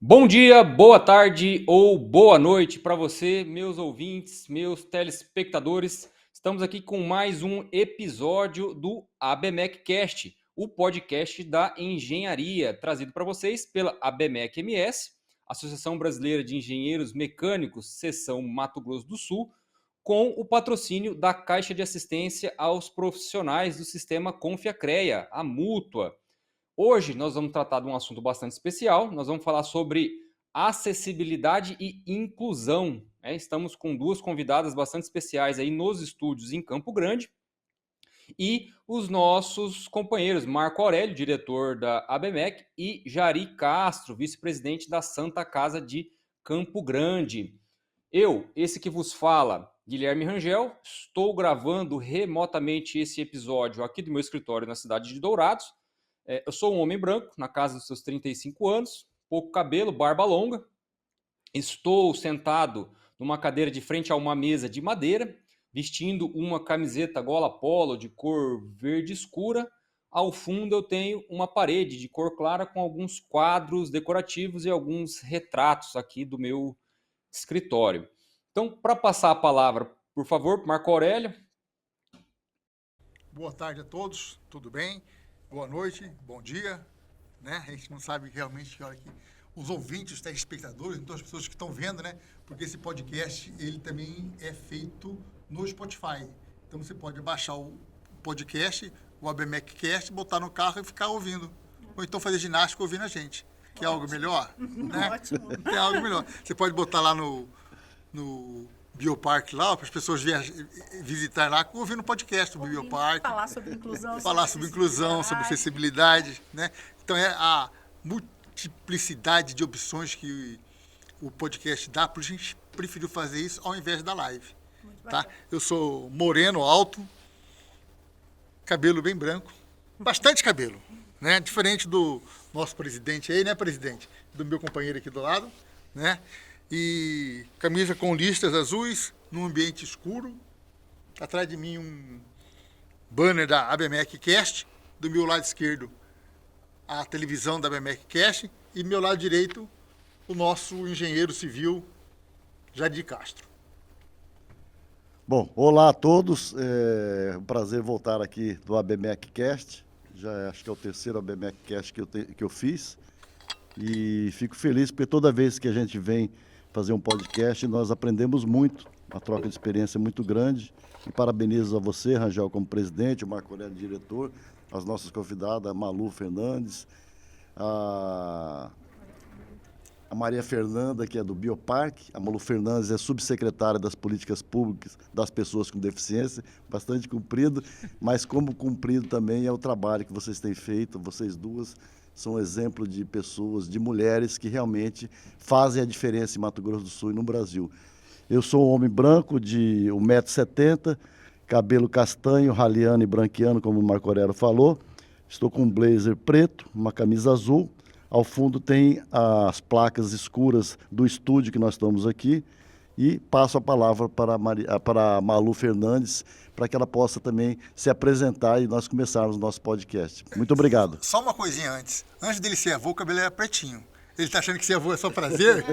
Bom dia, boa tarde ou boa noite para você, meus ouvintes, meus telespectadores. Estamos aqui com mais um episódio do ABMECcast, o podcast da engenharia, trazido para vocês pela ABMEC MS, Associação Brasileira de Engenheiros Mecânicos, seção Mato Grosso do Sul, com o patrocínio da Caixa de Assistência aos Profissionais do Sistema Confiacrea, a Mútua. Hoje nós vamos tratar de um assunto bastante especial. Nós vamos falar sobre acessibilidade e inclusão. Estamos com duas convidadas bastante especiais aí nos estúdios em Campo Grande e os nossos companheiros Marco Aurélio, diretor da ABMEC, e Jari Castro, vice-presidente da Santa Casa de Campo Grande. Esse que vos fala, Guilherme Rangel, estou gravando remotamente esse episódio aqui do meu escritório na cidade de Dourados. Eu sou um homem branco, na casa dos seus 35 anos, pouco cabelo, barba longa. Estou sentado numa cadeira de frente a uma mesa de madeira, vestindo uma camiseta gola polo de cor verde escura. Ao fundo eu tenho uma parede de cor clara com alguns quadros decorativos e alguns retratos aqui do meu escritório. Então, para passar a palavra, por favor, Marco Aurélio. Boa tarde a todos, tudo bem? Boa noite, bom dia, né? A gente não sabe realmente que hora que os ouvintes, os telespectadores, então as pessoas que estão vendo, né? Porque esse podcast, ele também é feito no Spotify. Então você pode baixar o podcast, o ABMECcast, botar no carro e ficar ouvindo. Ou então fazer ginástica ouvindo a gente. Que é algo melhor, né? Ótimo. É algo melhor. Você pode botar lá no Bioparque lá, para as pessoas visitar lá, ouvindo o podcast do Bioparque. Falar sobre inclusão. Falar sobre inclusão, sobre acessibilidade, né? Então é a multiplicidade de opções que o podcast dá, por isso a gente preferiu fazer isso ao invés da live, tá? Eu sou moreno, alto, cabelo bem branco, bastante cabelo, né? Diferente do nosso presidente aí, né, presidente? Do meu companheiro aqui do lado, né? E camisa com listras azuis, num ambiente escuro. Atrás de mim um banner da ABMECcast, do meu lado esquerdo a televisão da ABMECcast e do meu lado direito o nosso engenheiro civil Jari Castro. Bom, olá a todos, é um prazer voltar aqui do ABMECcast, já acho que é o terceiro ABMECcast que eu fiz e fico feliz porque toda vez que a gente vem fazer um podcast nós aprendemos muito, uma troca de experiência muito grande. E parabenizo a você, Rangel, como presidente, o Marco Aurélio, diretor, as nossas convidadas, a Malu Fernandes, a Maria Fernanda, que é do Bioparque, a Malu Fernandes é subsecretária das políticas públicas das pessoas com deficiência, bastante cumprido, mas como cumprido também é o trabalho que vocês têm feito, vocês duas são exemplo de pessoas, de mulheres que realmente fazem a diferença em Mato Grosso do Sul e no Brasil. Eu sou um homem branco de 1,70 m, cabelo castanho, raliano e branqueano, como o Marco Aurélio falou. Estou com um blazer preto, uma camisa azul. Ao fundo tem as placas escuras do estúdio que nós estamos aqui. E passo a palavra para a Malu Fernandes, para que ela possa também se apresentar e nós começarmos o nosso podcast. Muito obrigado. Só uma coisinha antes. Antes dele ser avô, o cabelo era pretinho. Ele está achando que ser avô é só prazer?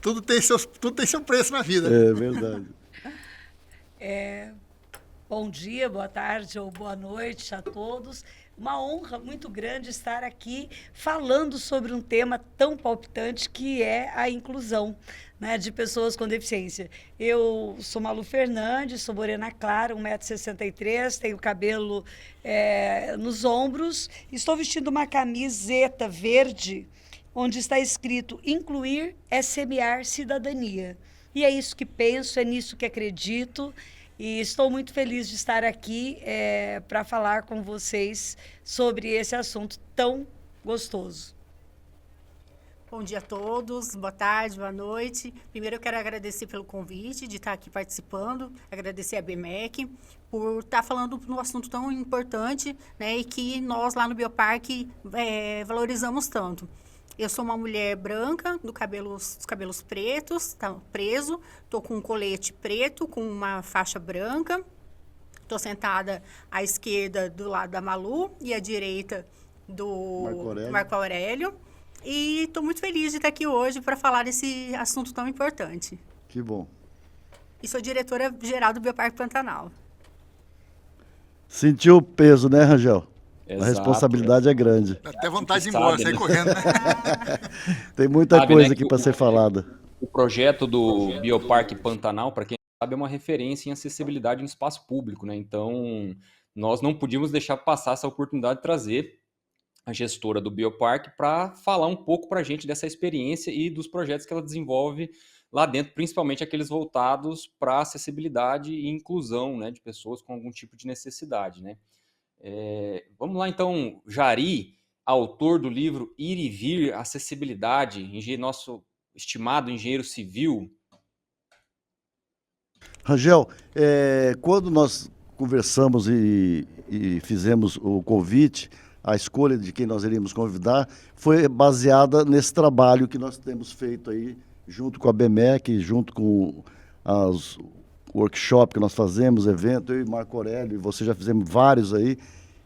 tudo tem seu preço na vida. É verdade. Bom dia, boa tarde ou boa noite a todos. Uma honra muito grande estar aqui falando sobre um tema tão palpitante que é a inclusão, né, de pessoas com deficiência. Eu sou Malu Fernandes, sou morena clara, 1,63 m, tenho cabelo nos ombros, estou vestindo uma camiseta verde onde está escrito incluir é semear cidadania. E é isso que penso, é nisso que acredito. E estou muito feliz de estar aqui para falar com vocês sobre esse assunto tão gostoso. Bom dia a todos, boa tarde, boa noite. Primeiro eu quero agradecer pelo convite de estar aqui participando, agradecer a ABMEC por estar falando de um assunto tão importante, né, e que nós lá no Bioparque valorizamos tanto. Eu sou uma mulher branca, dos cabelos pretos, tá preso. Estou com um colete preto, com uma faixa branca. Estou sentada à esquerda do lado da Malu e à direita do Marco Aurélio. E estou muito feliz de estar aqui hoje para falar desse assunto tão importante. Que bom. E sou diretora-geral do Bioparque Pantanal. Sentiu o peso, né, Rangel? A Exato. responsabilidade é grande. Dá até vontade de ir Sabe, embora, né? sair correndo, né? Tem muita Sabe, coisa né, aqui que para ser falada. O projeto do Bioparque Pantanal, para quem não sabe, é uma referência em acessibilidade no espaço público, né? Então, nós não podíamos deixar passar essa oportunidade de trazer a gestora do Bioparque para falar um pouco para a gente dessa experiência e dos projetos que ela desenvolve lá dentro, principalmente aqueles voltados para acessibilidade e inclusão, né, de pessoas com algum tipo de necessidade, né? Vamos lá, então, Jari, autor do livro Ir e Vir, Acessibilidade, nosso estimado engenheiro civil. Rangel, quando nós conversamos e fizemos o convite, a escolha de quem nós iríamos convidar foi baseada nesse trabalho que nós temos feito aí, junto com a BMEC, junto com as workshops que nós fazemos, evento, eu e Marco Aurélio, e você já fizemos vários aí.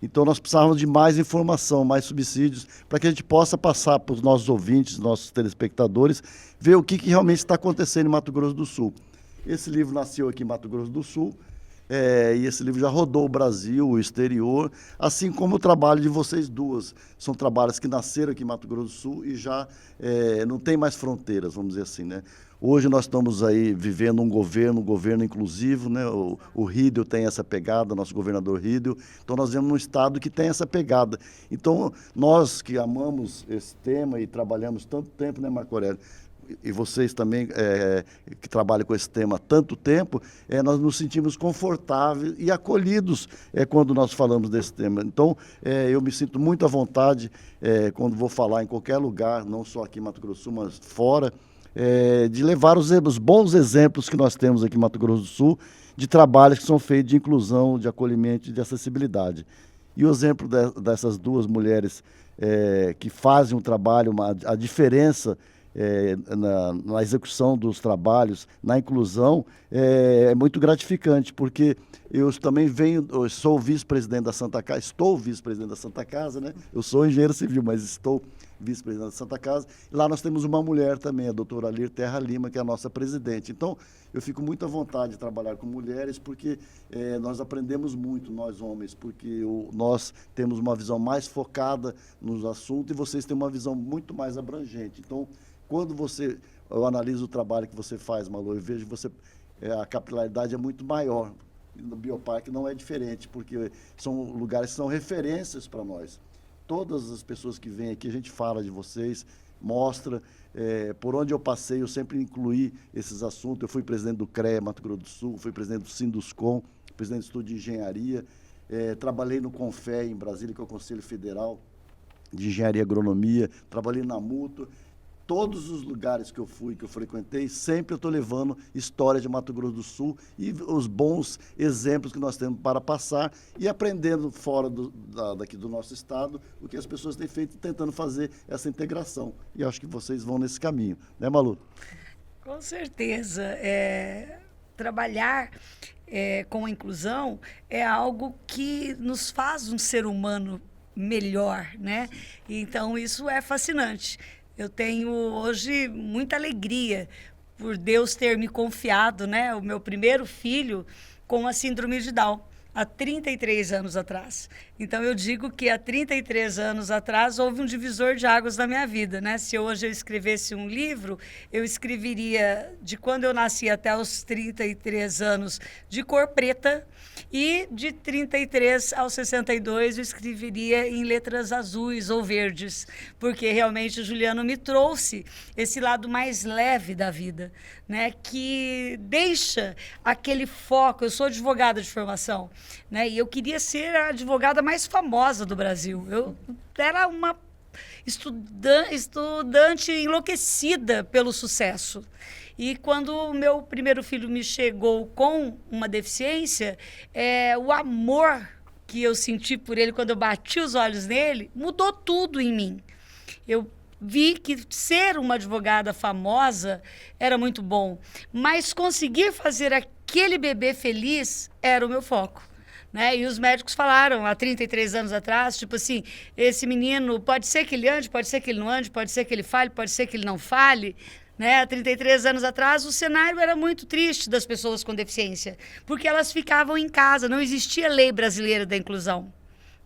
Então nós precisávamos de mais informação, mais subsídios, para que a gente possa passar para os nossos ouvintes, nossos telespectadores, ver o que realmente está acontecendo em Mato Grosso do Sul. Esse livro nasceu aqui em Mato Grosso do Sul, e esse livro já rodou o Brasil, o exterior, assim como o trabalho de vocês duas. São trabalhos que nasceram aqui em Mato Grosso do Sul e já não tem mais fronteiras, vamos dizer assim, né? Hoje nós estamos aí vivendo um governo inclusivo, né? O Rídio tem essa pegada, nosso governador Rídio. Então nós vivemos num estado que tem essa pegada. Então nós que amamos esse tema e trabalhamos tanto tempo, né, Marco Aurélio? E vocês também que trabalham com esse tema há tanto tempo, nós nos sentimos confortáveis e acolhidos quando nós falamos desse tema. Então, eu me sinto muito à vontade quando vou falar em qualquer lugar, não só aqui em Mato Grosso do Sul, mas fora, de levar os bons exemplos que nós temos aqui em Mato Grosso do Sul, de trabalhos que são feitos de inclusão, de acolhimento e de acessibilidade. E o exemplo dessas duas mulheres que fazem um trabalho, a diferença na execução dos trabalhos, na inclusão, é muito gratificante, porque eu também sou vice-presidente da Santa Casa, estou vice-presidente da Santa Casa, né? Eu sou engenheiro civil, mas estou vice-presidente da Santa Casa. E lá nós temos uma mulher também, a doutora Alir Terra Lima, que é a nossa presidente. Então, eu fico muito à vontade de trabalhar com mulheres, porque nós aprendemos muito, nós homens, porque nós temos uma visão mais focada nos assuntos e vocês têm uma visão muito mais abrangente. Então, quando eu analiso o trabalho que você faz, Malu, eu vejo a capilaridade é muito maior. No Bioparque não é diferente, porque são lugares que são referências para nós. Todas as pessoas que vêm aqui, a gente fala de vocês, mostra. Por onde eu passei, eu sempre incluí esses assuntos. Eu fui presidente do CREA Mato Grosso do Sul, fui presidente do Sinduscom, presidente do Estúdio de Engenharia, trabalhei no CONFE em Brasília, que é o Conselho Federal de Engenharia e Agronomia, trabalhei na Mútua. Todos os lugares que eu frequentei, sempre eu estou levando história de Mato Grosso do Sul e os bons exemplos que nós temos para passar e aprendendo fora daqui do nosso estado o que as pessoas têm feito, tentando fazer essa integração. E acho que vocês vão nesse caminho, né, Malu? Com certeza. Trabalhar com a inclusão é algo que nos faz um ser humano melhor, né? Então, isso é fascinante. Eu tenho hoje muita alegria por Deus ter me confiado, né, o meu primeiro filho com a síndrome de Down, há 33 anos atrás. Então, eu digo que há 33 anos atrás houve um divisor de águas na minha vida, né? Se hoje eu escrevesse um livro, eu escreveria de quando eu nasci até os 33 anos de cor preta, e de 33 aos 62 eu escreveria em letras azuis ou verdes, porque realmente o Juliano me trouxe esse lado mais leve da vida, né? Que deixa aquele foco. Eu sou advogada de formação, né? E eu queria ser a advogada mais famosa do Brasil. Eu era uma estudante enlouquecida pelo sucesso. E quando o meu primeiro filho me chegou com uma deficiência, o amor que eu senti por ele quando eu bati os olhos nele, mudou tudo em mim. Eu vi que ser uma advogada famosa era muito bom, mas conseguir fazer aquele bebê feliz era o meu foco. né? E os médicos falaram há 33 anos atrás, tipo assim, esse menino pode ser que ele ande, pode ser que ele não ande, pode ser que ele fale, pode ser que ele não fale, né? Há 33 anos atrás, o cenário era muito triste das pessoas com deficiência, porque elas ficavam em casa, não existia lei brasileira da inclusão,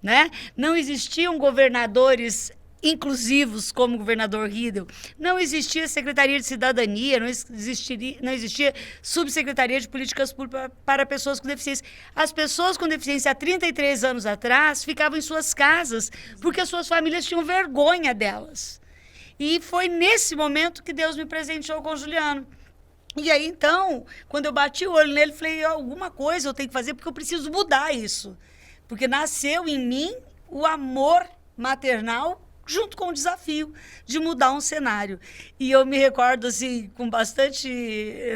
né? Não existiam governadores inclusivos como o governador Riedel, não existia Secretaria de Cidadania, não existia Subsecretaria de Políticas Públicas para pessoas com deficiência. As pessoas com deficiência há 33 anos atrás ficavam em suas casas porque as suas famílias tinham vergonha delas. E foi nesse momento que Deus me presenteou com o Juliano. E aí, então, quando eu bati o olho nele, falei, alguma coisa eu tenho que fazer porque eu preciso mudar isso. Porque nasceu em mim o amor maternal junto com o desafio de mudar um cenário. E eu me recordo, assim, com bastante,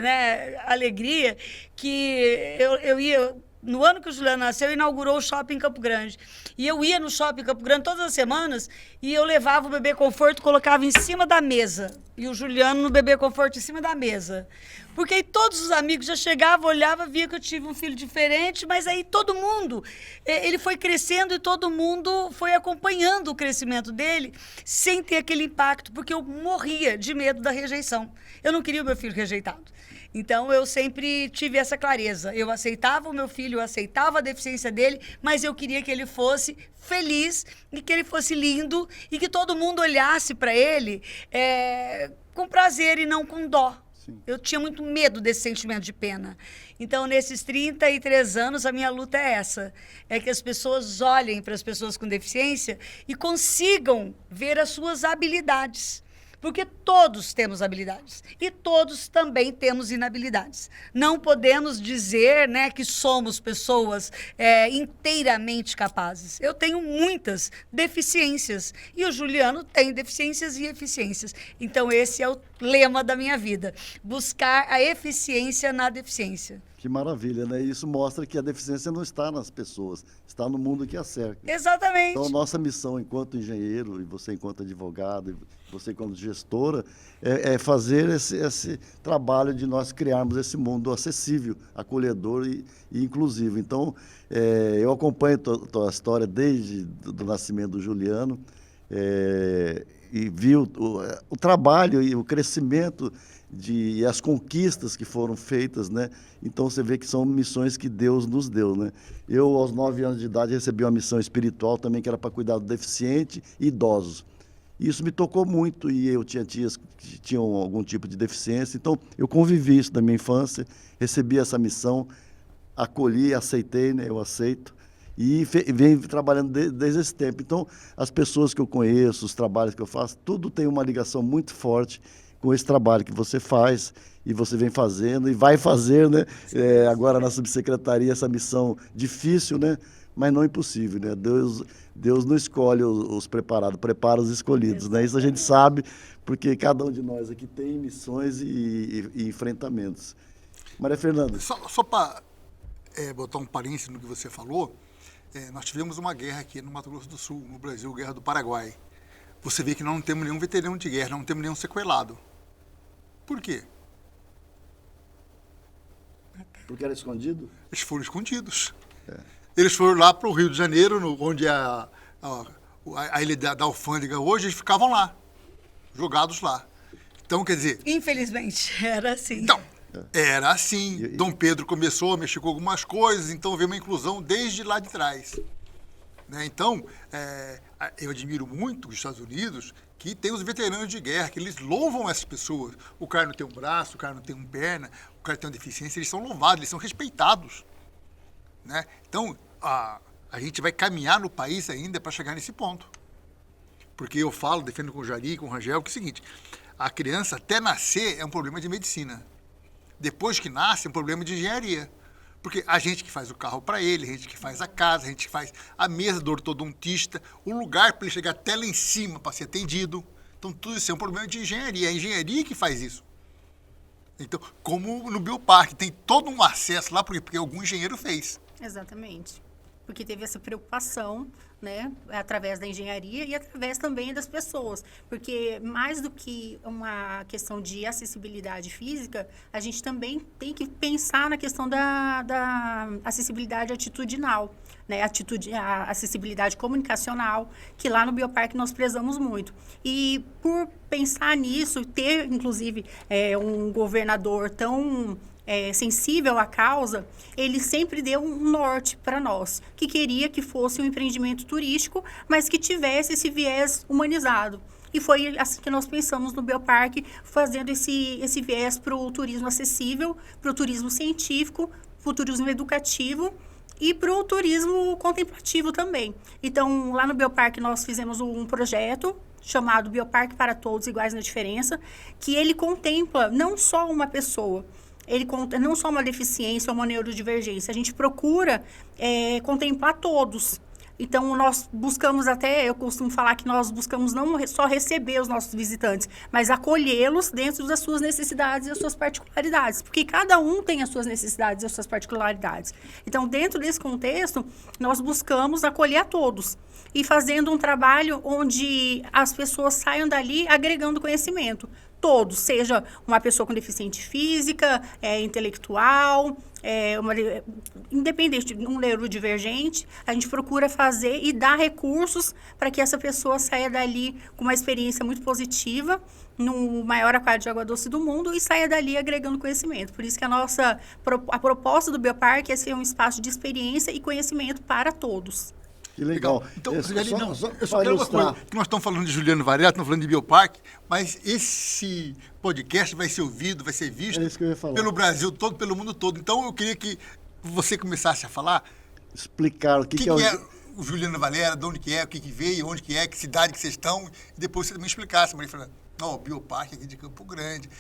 né, alegria, que eu ia... No ano que o Juliano nasceu, inaugurou o shopping em Campo Grande. E eu ia no shopping em Campo Grande todas as semanas e eu levava o bebê conforto, colocava em cima da mesa. E o Juliano no bebê conforto em cima da mesa. Porque aí todos os amigos já chegavam, olhavam, via que eu tive um filho diferente, mas aí todo mundo, ele foi crescendo e todo mundo foi acompanhando o crescimento dele sem ter aquele impacto, porque eu morria de medo da rejeição. Eu não queria o meu filho rejeitado. Então, eu sempre tive essa clareza. Eu aceitava o meu filho, eu aceitava a deficiência dele, mas eu queria que ele fosse feliz e que ele fosse lindo e que todo mundo olhasse para ele com prazer e não com dó. Sim. Eu tinha muito medo desse sentimento de pena. Então, nesses 33 anos, a minha luta é essa. É que as pessoas olhem para as pessoas com deficiência e consigam ver as suas habilidades. Porque todos temos habilidades e todos também temos inabilidades. Não podemos dizer, né, que somos pessoas inteiramente capazes. Eu tenho muitas deficiências e o Juliano tem deficiências e eficiências. Então, esse é o lema da minha vida, buscar a eficiência na deficiência. Que maravilha, né? Isso mostra que a deficiência não está nas pessoas, está no mundo que a cerca. Exatamente. Então, a nossa missão enquanto engenheiro, e você enquanto advogado, e você enquanto gestora, é fazer esse trabalho de nós criarmos esse mundo acessível, acolhedor e inclusivo. Então, eu acompanho a história desde do nascimento do Juliano, e vi o trabalho e o crescimento e as conquistas que foram feitas, né? Então você vê que são missões que Deus nos deu, né? Eu, aos 9 anos de idade, recebi uma missão espiritual também, que era para cuidar do deficiente e idosos. Isso me tocou muito, e eu tinha tias que tinham algum tipo de deficiência, então eu convivi isso da minha infância, recebi essa missão, acolhi, aceitei, né? Eu aceito, e venho trabalhando desde esse tempo. Então, as pessoas que eu conheço, os trabalhos que eu faço, tudo tem uma ligação muito forte com esse trabalho que você faz, e você vem fazendo, e vai fazer, né? Agora na subsecretaria, essa missão difícil, né? Mas não impossível, né? Deus não escolhe os preparados, prepara os escolhidos, né? Isso a gente sabe, porque cada um de nós aqui tem missões e enfrentamentos. Maria Fernanda. Só para botar um parênteses no que você falou, nós tivemos uma guerra aqui no Mato Grosso do Sul, no Brasil, Guerra do Paraguai. Você vê que nós não temos nenhum veterano de guerra, não temos nenhum sequelado. Por quê? Porque era escondido? Eles foram escondidos. Eles foram lá para o Rio de Janeiro, onde a ilha da alfândega hoje, eles ficavam lá, jogados lá. Então, quer dizer... Infelizmente, era assim. Então, era assim. Dom Pedro começou a mexer com algumas coisas, então veio uma inclusão desde lá de trás. Né? Então, eu admiro muito os Estados Unidos, que tem os veteranos de guerra, que eles louvam essas pessoas. O cara não tem um braço, o cara não tem uma perna, o cara tem uma deficiência, eles são louvados, eles são respeitados. Né? Então, a gente vai caminhar no país ainda para chegar nesse ponto. Porque eu falo, defendo com o Jari, com o Rangel, que é o seguinte, a criança até nascer é um problema de medicina. Depois que nasce é um problema de engenharia. Porque a gente que faz o carro para ele, a gente que faz a casa, a gente que faz a mesa do ortodontista, o lugar para ele chegar até lá em cima para ser atendido. Então, tudo isso é um problema de engenharia. É a engenharia que faz isso. Então, como no Bioparque, tem todo um acesso lá, porque algum engenheiro fez. Exatamente. Porque teve essa preocupação né, através da engenharia e através também das pessoas, porque mais do que uma questão de acessibilidade física, a gente também tem que pensar na questão da acessibilidade atitudinal, né, a acessibilidade comunicacional, que lá no Bioparque nós prezamos muito. E por pensar nisso, ter inclusive um governador tão sensível à causa, ele sempre deu um norte para nós, que queria que fosse um empreendimento turístico, mas que tivesse esse viés humanizado. E foi assim que nós pensamos no Bioparque, fazendo esse viés para o turismo acessível, para o turismo científico, para o turismo educativo e para o turismo contemplativo também. Então, lá no Bioparque nós fizemos um projeto chamado Bioparque para Todos Iguais na Diferença, que ele contempla não só uma pessoa, ele não só uma deficiência ou uma neurodivergência, a gente procura contemplar todos. Então, nós buscamos eu costumo falar que nós buscamos não só receber os nossos visitantes, mas acolhê-los dentro das suas necessidades e as suas particularidades, porque cada um tem as suas necessidades e as suas particularidades. Então, dentro desse contexto, nós buscamos acolher a todos e fazendo um trabalho onde as pessoas saiam dali agregando conhecimento. Todos, seja uma pessoa com deficiência física, intelectual, independente, um neurodivergente, a gente procura fazer e dar recursos para que essa pessoa saia dali com uma experiência muito positiva, no maior aquário de água doce do mundo, e saia dali agregando conhecimento. Por isso que a proposta do Bioparque é ser um espaço de experiência e conhecimento para todos. Que legal. Então, Eu Sueli, só eu só quero uma coisa, que nós estamos falando de Juliano Varela, estamos falando de Bioparque, mas esse podcast vai ser ouvido, vai ser visto É isso que eu ia falar. pelo Brasil todo, pelo mundo todo. Então, eu queria que você começasse a falar Explicar o que é o Juliano Varela, de onde que é, o que veio, onde que é, que cidade que vocês estão, e depois você também explicasse, Maria Fernanda. O Bioparque aqui de Campo Grande,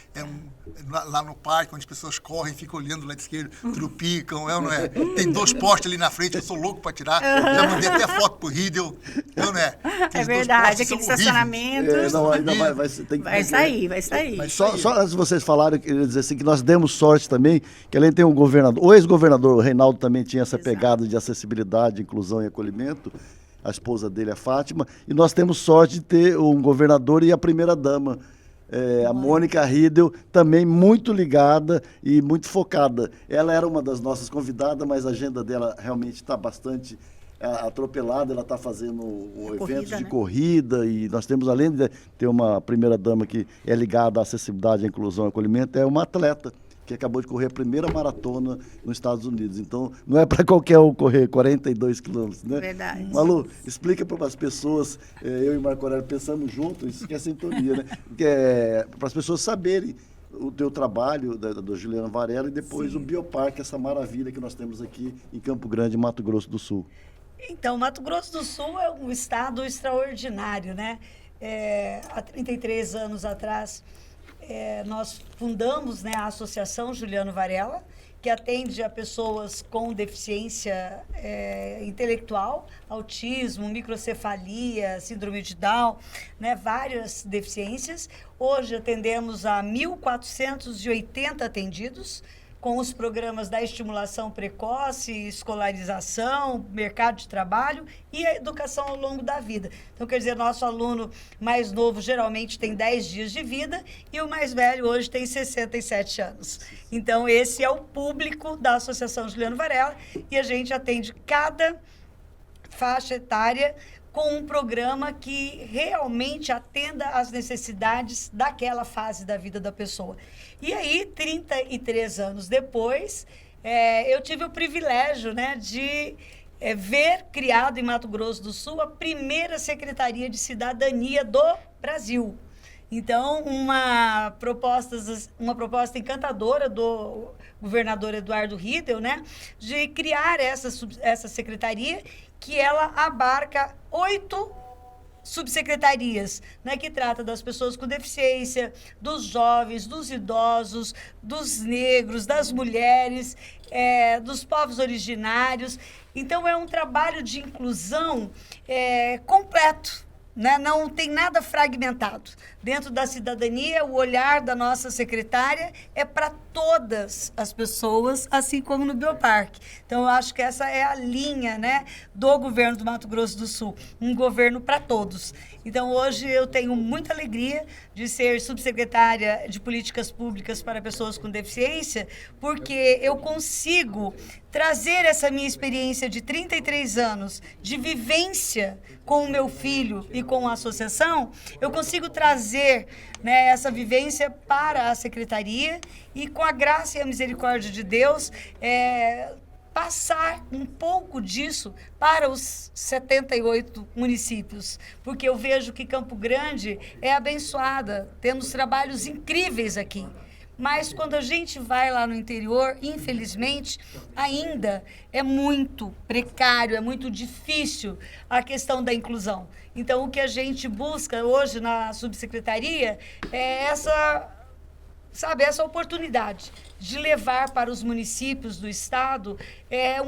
lá no parque, onde as pessoas correm, ficam olhando lá de esquerdo, trupicam, não é? Tem 2 postes ali na frente, eu sou louco para tirar, já mandei até foto pro Riedel, não é? É verdade, aquele estacionamento. Ainda vai sair. Mas só antes de vocês falarem, eu queria dizer assim, que nós demos sorte também, que além de ter um governador, o ex-governador, o Reinaldo, também tinha essa pegada de acessibilidade, inclusão e acolhimento, a esposa dele, a Fátima, e nós temos sorte de ter um governador e a primeira-dama, a Mônica Riedel, também muito ligada e muito focada. Ela era uma das nossas convidadas, mas a agenda dela realmente está bastante atropelada, ela está fazendo um evento de corrida, e nós temos, além de ter uma primeira-dama que é ligada à acessibilidade, à inclusão e acolhimento, é uma atleta que acabou de correr a primeira maratona nos Estados Unidos. Então, não é para qualquer um correr 42 quilômetros, né? Verdade. Malu, explica para as pessoas, eu e Marco Aurélio pensamos juntos, isso que é sintonia, né? Para as pessoas saberem o teu trabalho, do Juliano Varela, e depois Sim. o Bioparque, essa maravilha que nós temos aqui em Campo Grande, Mato Grosso do Sul. Então, Mato Grosso do Sul é um estado extraordinário, né? Há 33 anos atrás, nós fundamos, né, a Associação Juliano Varela, que atende a pessoas com deficiência intelectual, autismo, microcefalia, síndrome de Down, né, várias deficiências. Hoje atendemos a 1.480 atendidos, com os programas da estimulação precoce, escolarização, mercado de trabalho e a educação ao longo da vida. Então, quer dizer, nosso aluno mais novo geralmente tem 10 dias de vida e o mais velho hoje tem 67 anos. Então, esse é o público da Associação Juliano Varela e a gente atende cada faixa etária com um programa que realmente atenda às necessidades daquela fase da vida da pessoa. E aí, 33 anos depois, eu tive o privilégio, né, de ver criado em Mato Grosso do Sul a primeira Secretaria de Cidadania do Brasil. Então, uma proposta encantadora do governador Eduardo Riedel, né, de criar essa secretaria, que ela abarca 8 subsecretarias, né, que trata das pessoas com deficiência, dos jovens, dos idosos, dos negros, das mulheres, dos povos originários. Então, é um trabalho de inclusão completo, né? Não tem nada fragmentado. Dentro da cidadania, o olhar da nossa secretária é para todas as pessoas, assim como no Bioparque. Então, eu acho que essa é a linha, né, do governo do Mato Grosso do Sul, um governo para todos. Então, hoje eu tenho muita alegria de ser subsecretária de Políticas Públicas para Pessoas com Deficiência, porque eu consigo trazer essa minha experiência de 33 anos de vivência com o meu filho e com a associação, eu consigo trazer, né, essa vivência para a secretaria e, com a graça e a misericórdia de Deus, passar um pouco disso para os 78 municípios, porque eu vejo que Campo Grande é abençoada, temos trabalhos incríveis aqui. Mas quando a gente vai lá no interior, infelizmente, ainda é muito precário, é muito difícil a questão da inclusão. Então, o que a gente busca hoje na subsecretaria é essa oportunidade de levar para os municípios do estado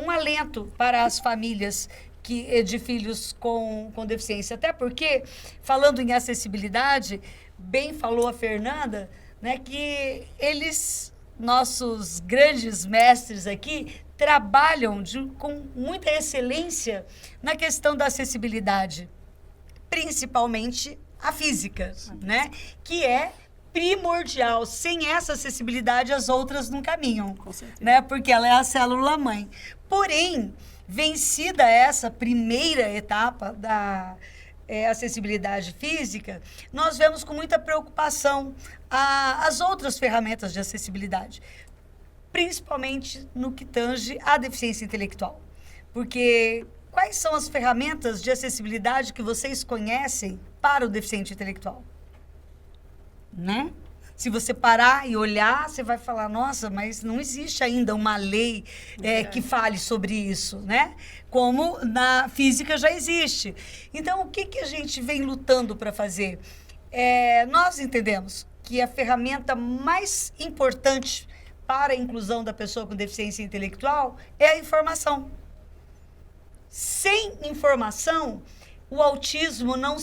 um alento para as famílias de filhos com deficiência. Até porque, falando em acessibilidade, bem falou a Fernanda, né, que eles, nossos grandes mestres aqui, trabalham com muita excelência na questão da acessibilidade, principalmente a física, né, que é primordial. Sem essa acessibilidade, as outras não caminham, né, porque ela é a célula-mãe. Porém, vencida essa primeira etapa da acessibilidade física, nós vemos com muita preocupação as outras ferramentas de acessibilidade, principalmente no que tange à deficiência intelectual. Porque quais são as ferramentas de acessibilidade que vocês conhecem para o deficiente intelectual? Né? Se você parar e olhar, você vai falar, nossa, mas não existe ainda uma lei que fale sobre isso, né? Como na física já existe. Então, o que a gente vem lutando para fazer? Nós entendemos que a ferramenta mais importante para a inclusão da pessoa com deficiência intelectual é a informação. Sem informação, o autismo não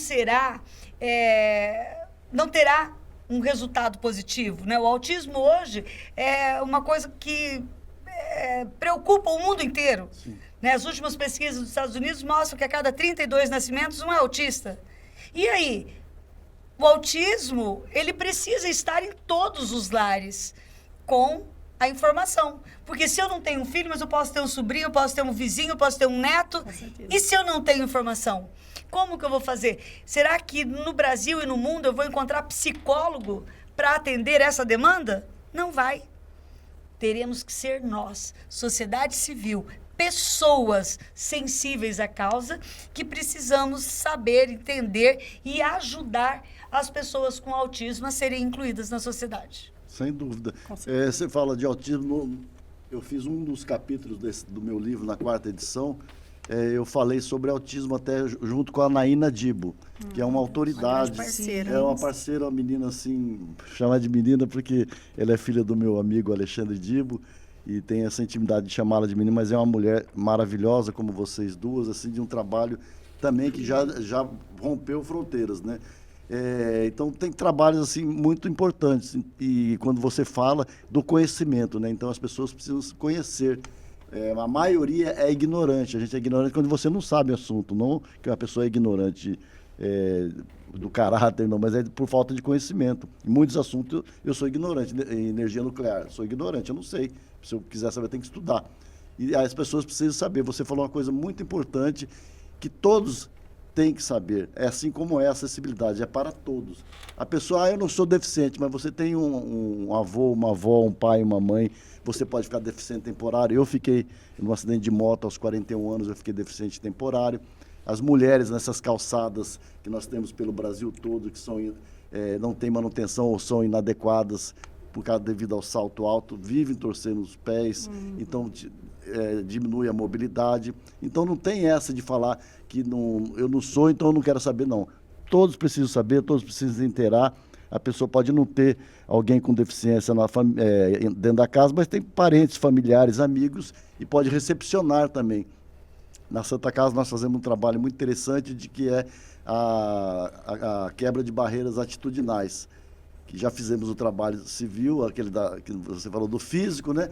terá um resultado positivo, né? O autismo hoje é uma coisa que preocupa o mundo inteiro. Né? As últimas pesquisas dos Estados Unidos mostram que a cada 32 nascimentos um é autista. E aí, o autismo, ele precisa estar em todos os lares com a informação. Porque se eu não tenho um filho, mas eu posso ter um sobrinho, eu posso ter um vizinho, eu posso ter um neto. E se eu não tenho informação? Como que eu vou fazer? Será que no Brasil e no mundo eu vou encontrar psicólogo para atender essa demanda? Não vai. Teremos que ser nós, sociedade civil, pessoas sensíveis à causa, que precisamos saber, entender e ajudar as pessoas com autismo a serem incluídas na sociedade. Sem dúvida. Você fala de autismo, eu fiz um dos capítulos do meu livro, na 4ª edição, eu falei sobre autismo até junto com a Naina Dibo, que é uma autoridade. Uma parceira, uma menina assim, chamar de menina porque ela é filha do meu amigo Alexandre Dibo, e tem essa intimidade de chamá-la de menina, mas é uma mulher maravilhosa, como vocês duas, assim, de um trabalho também que já rompeu fronteiras, né? Então, tem trabalhos assim, muito importantes, e quando você fala do conhecimento, né? Então, as pessoas precisam conhecer. A maioria é ignorante, a gente é ignorante quando você não sabe o assunto, não que a pessoa é ignorante do caráter, não, mas é por falta de conhecimento. Em muitos assuntos eu sou ignorante, em energia nuclear, sou ignorante, eu não sei. Se eu quiser saber, eu tenho que estudar. E as pessoas precisam saber. Você falou uma coisa muito importante, que todos têm que saber. É assim como é a acessibilidade, é para todos. A pessoa, eu não sou deficiente, mas você tem um avô, uma avó, um pai, uma mãe, você pode ficar deficiente temporário. Eu fiquei num acidente de moto aos 41 anos, eu fiquei deficiente temporário. As mulheres nessas calçadas que nós temos pelo Brasil todo, que não têm manutenção ou são inadequadas devido ao salto alto, vivem torcendo os pés, então diminui a mobilidade. Então não tem essa de falar que eu não sou, então eu não quero saber, não. Todos precisam saber, todos precisam se inteirar. A pessoa pode não ter alguém com deficiência dentro da casa, mas tem parentes, familiares, amigos, e pode recepcionar também. Na Santa Casa nós fazemos um trabalho muito interessante de que a quebra de barreiras atitudinais, que já fizemos o trabalho civil, que você falou do físico, né?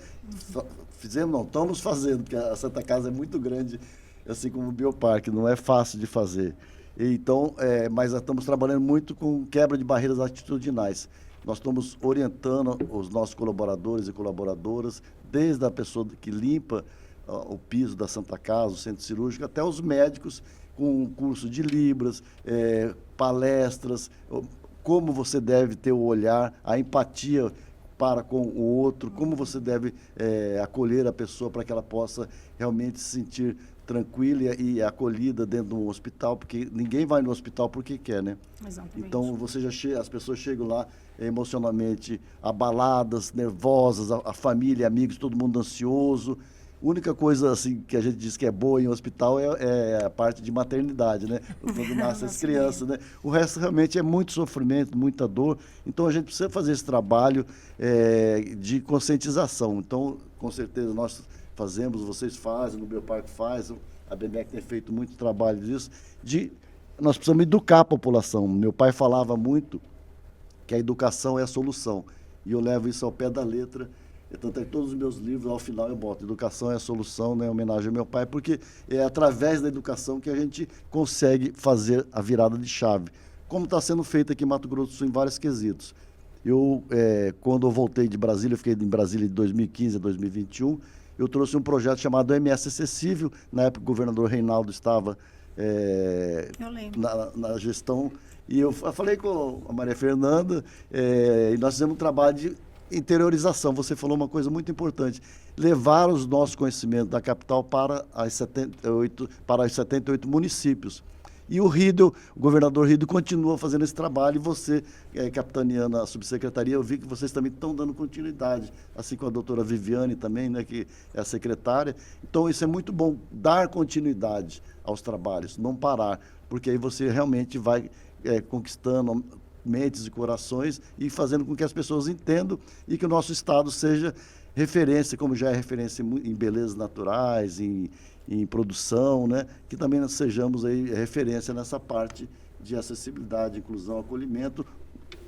Fizemos, não, estamos fazendo, porque a Santa Casa é muito grande, assim como o Bioparque, não é fácil de fazer. Então, mas estamos trabalhando muito com quebra de barreiras atitudinais. Nós estamos orientando os nossos colaboradores e colaboradoras, desde a pessoa que limpa o piso da Santa Casa, o centro cirúrgico, até os médicos, com curso de Libras, palestras, como você deve ter o olhar, a empatia para com o outro, como você deve acolher a pessoa para que ela possa realmente se sentir tranquila e acolhida dentro de um hospital, porque ninguém vai no hospital porque quer, né? Exatamente. Então, as pessoas chegam lá emocionalmente abaladas, nervosas, a família, amigos, todo mundo ansioso. A única coisa assim, que a gente diz que é boa em hospital é a parte de maternidade, né? Quando nascem as crianças, né? O resto realmente é muito sofrimento, muita dor. Então, a gente precisa fazer esse trabalho de conscientização. Então, com certeza, nós fazemos, vocês fazem, no Bioparque faz, a ABMEC tem feito muito trabalho disso, nós precisamos educar a população. Meu pai falava muito que a educação é a solução, e eu levo isso ao pé da letra, tanto é que todos os meus livros, ao final eu boto, educação é a solução, né, em homenagem ao meu pai, porque é através da educação que a gente consegue fazer a virada de chave, como está sendo feito aqui em Mato Grosso do Sul em vários quesitos. Quando eu voltei de Brasília, eu fiquei em Brasília de 2015 a 2021, eu trouxe um projeto chamado MS Acessível. Na época, o governador Reinaldo estava na gestão. E eu falei com a Maria Fernanda e nós fizemos um trabalho de interiorização. Você falou uma coisa muito importante. Levar os nossos conhecimentos da capital para os 78 municípios. E o governador Riedel continua fazendo esse trabalho, e você, capitaneando a subsecretaria, eu vi que vocês também estão dando continuidade, assim como a doutora Viviane também, né, que é a secretária. Então, isso é muito bom, dar continuidade aos trabalhos, não parar, porque aí você realmente vai conquistando mentes e corações e fazendo com que as pessoas entendam e que o nosso estado seja referência, como já é referência em belezas naturais, em produção, né? Que também nós sejamos aí referência nessa parte de acessibilidade, inclusão, acolhimento,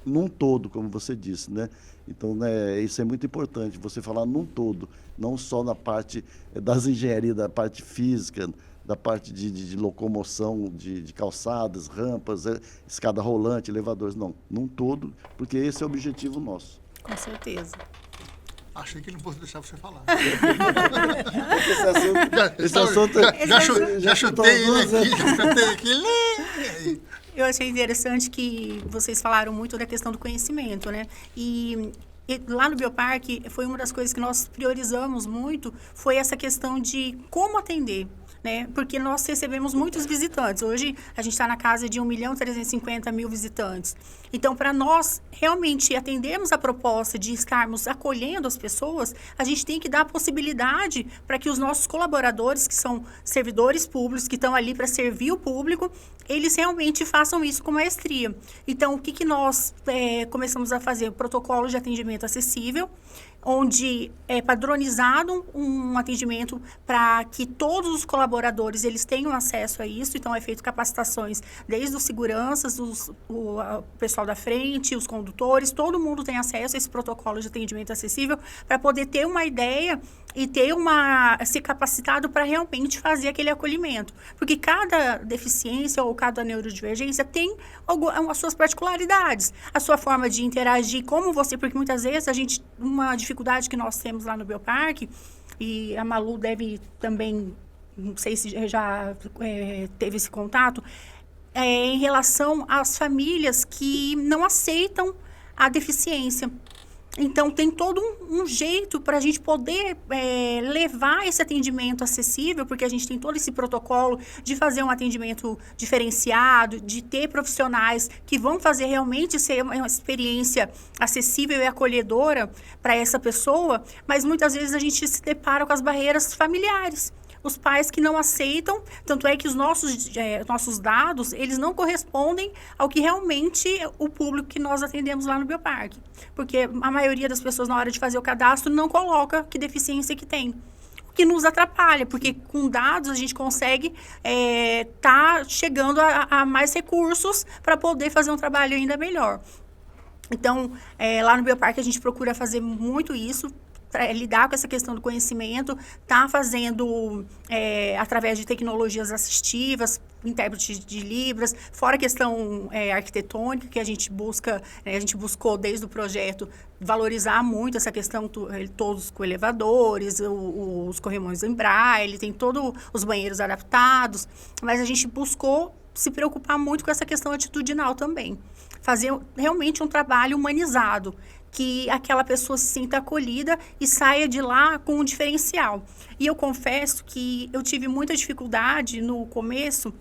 num todo, como você disse, né? Então, né, isso é muito importante, você falar num todo, não só na parte das engenharias, da parte física, da parte de locomoção, de calçadas, rampas, escada rolante, elevadores, não, num todo, porque esse é o objetivo nosso. Com certeza. Achei que ele não fosse deixar você falar. Esse assunto já chutei ele aqui. Eu achei interessante que vocês falaram muito da questão do conhecimento, né? E lá no Bioparque, foi uma das coisas que nós priorizamos muito, foi essa questão de como atender, né? Porque nós recebemos muitos visitantes. Hoje, a gente está na casa de 1.350.000 visitantes. Então, para nós realmente atendermos a proposta de estarmos acolhendo as pessoas, a gente tem que dar a possibilidade para que os nossos colaboradores, que são servidores públicos, que estão ali para servir o público, eles realmente façam isso com maestria. Então, o que nós começamos a fazer? O protocolo de atendimento acessível, onde é padronizado um atendimento para que todos os colaboradores eles tenham acesso a isso. Então, é feito capacitações desde os seguranças, o pessoal da frente, os condutores, todo mundo tem acesso a esse protocolo de atendimento acessível para poder ter uma ideia e ser capacitado para realmente fazer aquele acolhimento. Porque cada deficiência ou cada neurodivergência tem as suas particularidades, a sua forma de interagir, porque muitas vezes uma dificuldade que nós temos lá no Bioparque, e a Malu deve também, não sei se já teve esse contato, em relação às famílias que não aceitam a deficiência. Então, tem todo um jeito para a gente poder levar esse atendimento acessível, porque a gente tem todo esse protocolo de fazer um atendimento diferenciado, de ter profissionais que vão fazer realmente ser uma experiência acessível e acolhedora para essa pessoa, mas muitas vezes a gente se depara com as barreiras familiares. Os pais que não aceitam, tanto é que os nossos dados, eles não correspondem ao que realmente o público que nós atendemos lá no Bioparque. Porque a maioria das pessoas, na hora de fazer o cadastro, não coloca que deficiência que tem. que nos atrapalha, porque com dados a gente consegue tá chegando a mais recursos para poder fazer um trabalho ainda melhor. Então, lá no Bioparque a gente procura fazer muito isso, lidar com essa questão do conhecimento, tá fazendo através de tecnologias assistivas, intérprete de Libras, fora a questão arquitetônica, que a gente buscou desde o projeto valorizar muito essa questão, todos com elevadores, os corrimões em braille, tem todos os banheiros adaptados, mas a gente buscou se preocupar muito com essa questão atitudinal também. Fazer realmente um trabalho humanizado, que aquela pessoa se sinta acolhida e saia de lá com um diferencial. E eu confesso que eu tive muita dificuldade no começo,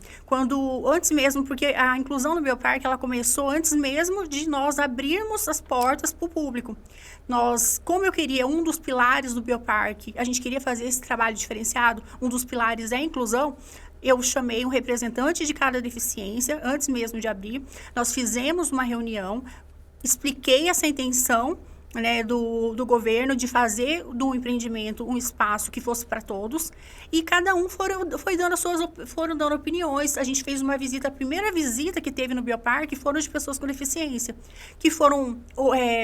antes mesmo, porque a inclusão no Bioparque, ela começou antes mesmo de nós abrirmos as portas para o público. Como eu queria, um dos pilares do Bioparque, a gente queria fazer esse trabalho diferenciado, um dos pilares é a inclusão. Eu chamei um representante de cada deficiência, antes mesmo de abrir. Nós fizemos uma reunião, expliquei essa intenção, né, do governo de fazer do empreendimento um espaço que fosse para todos, e cada um foram dando opiniões. A gente fez uma visita, a primeira visita que teve no Bioparque foram de pessoas com deficiência, que foram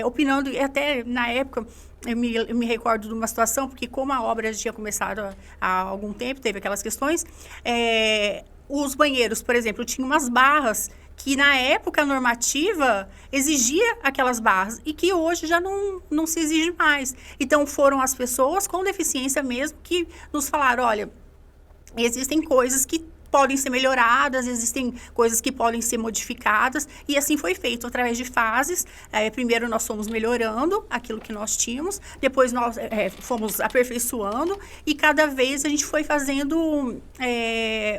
opinando, e até na época eu me recordo de uma situação, porque como a obra já tinha começado há algum tempo, teve aquelas questões, os banheiros, por exemplo, tinham umas barras que na época normativa exigia aquelas barras e que hoje já não se exige mais. Então foram as pessoas com deficiência mesmo que nos falaram, olha, existem coisas que podem ser melhoradas, existem coisas que podem ser modificadas, e assim foi feito através de fases. Primeiro nós fomos melhorando aquilo que nós tínhamos, depois nós fomos aperfeiçoando, e cada vez a gente foi fazendo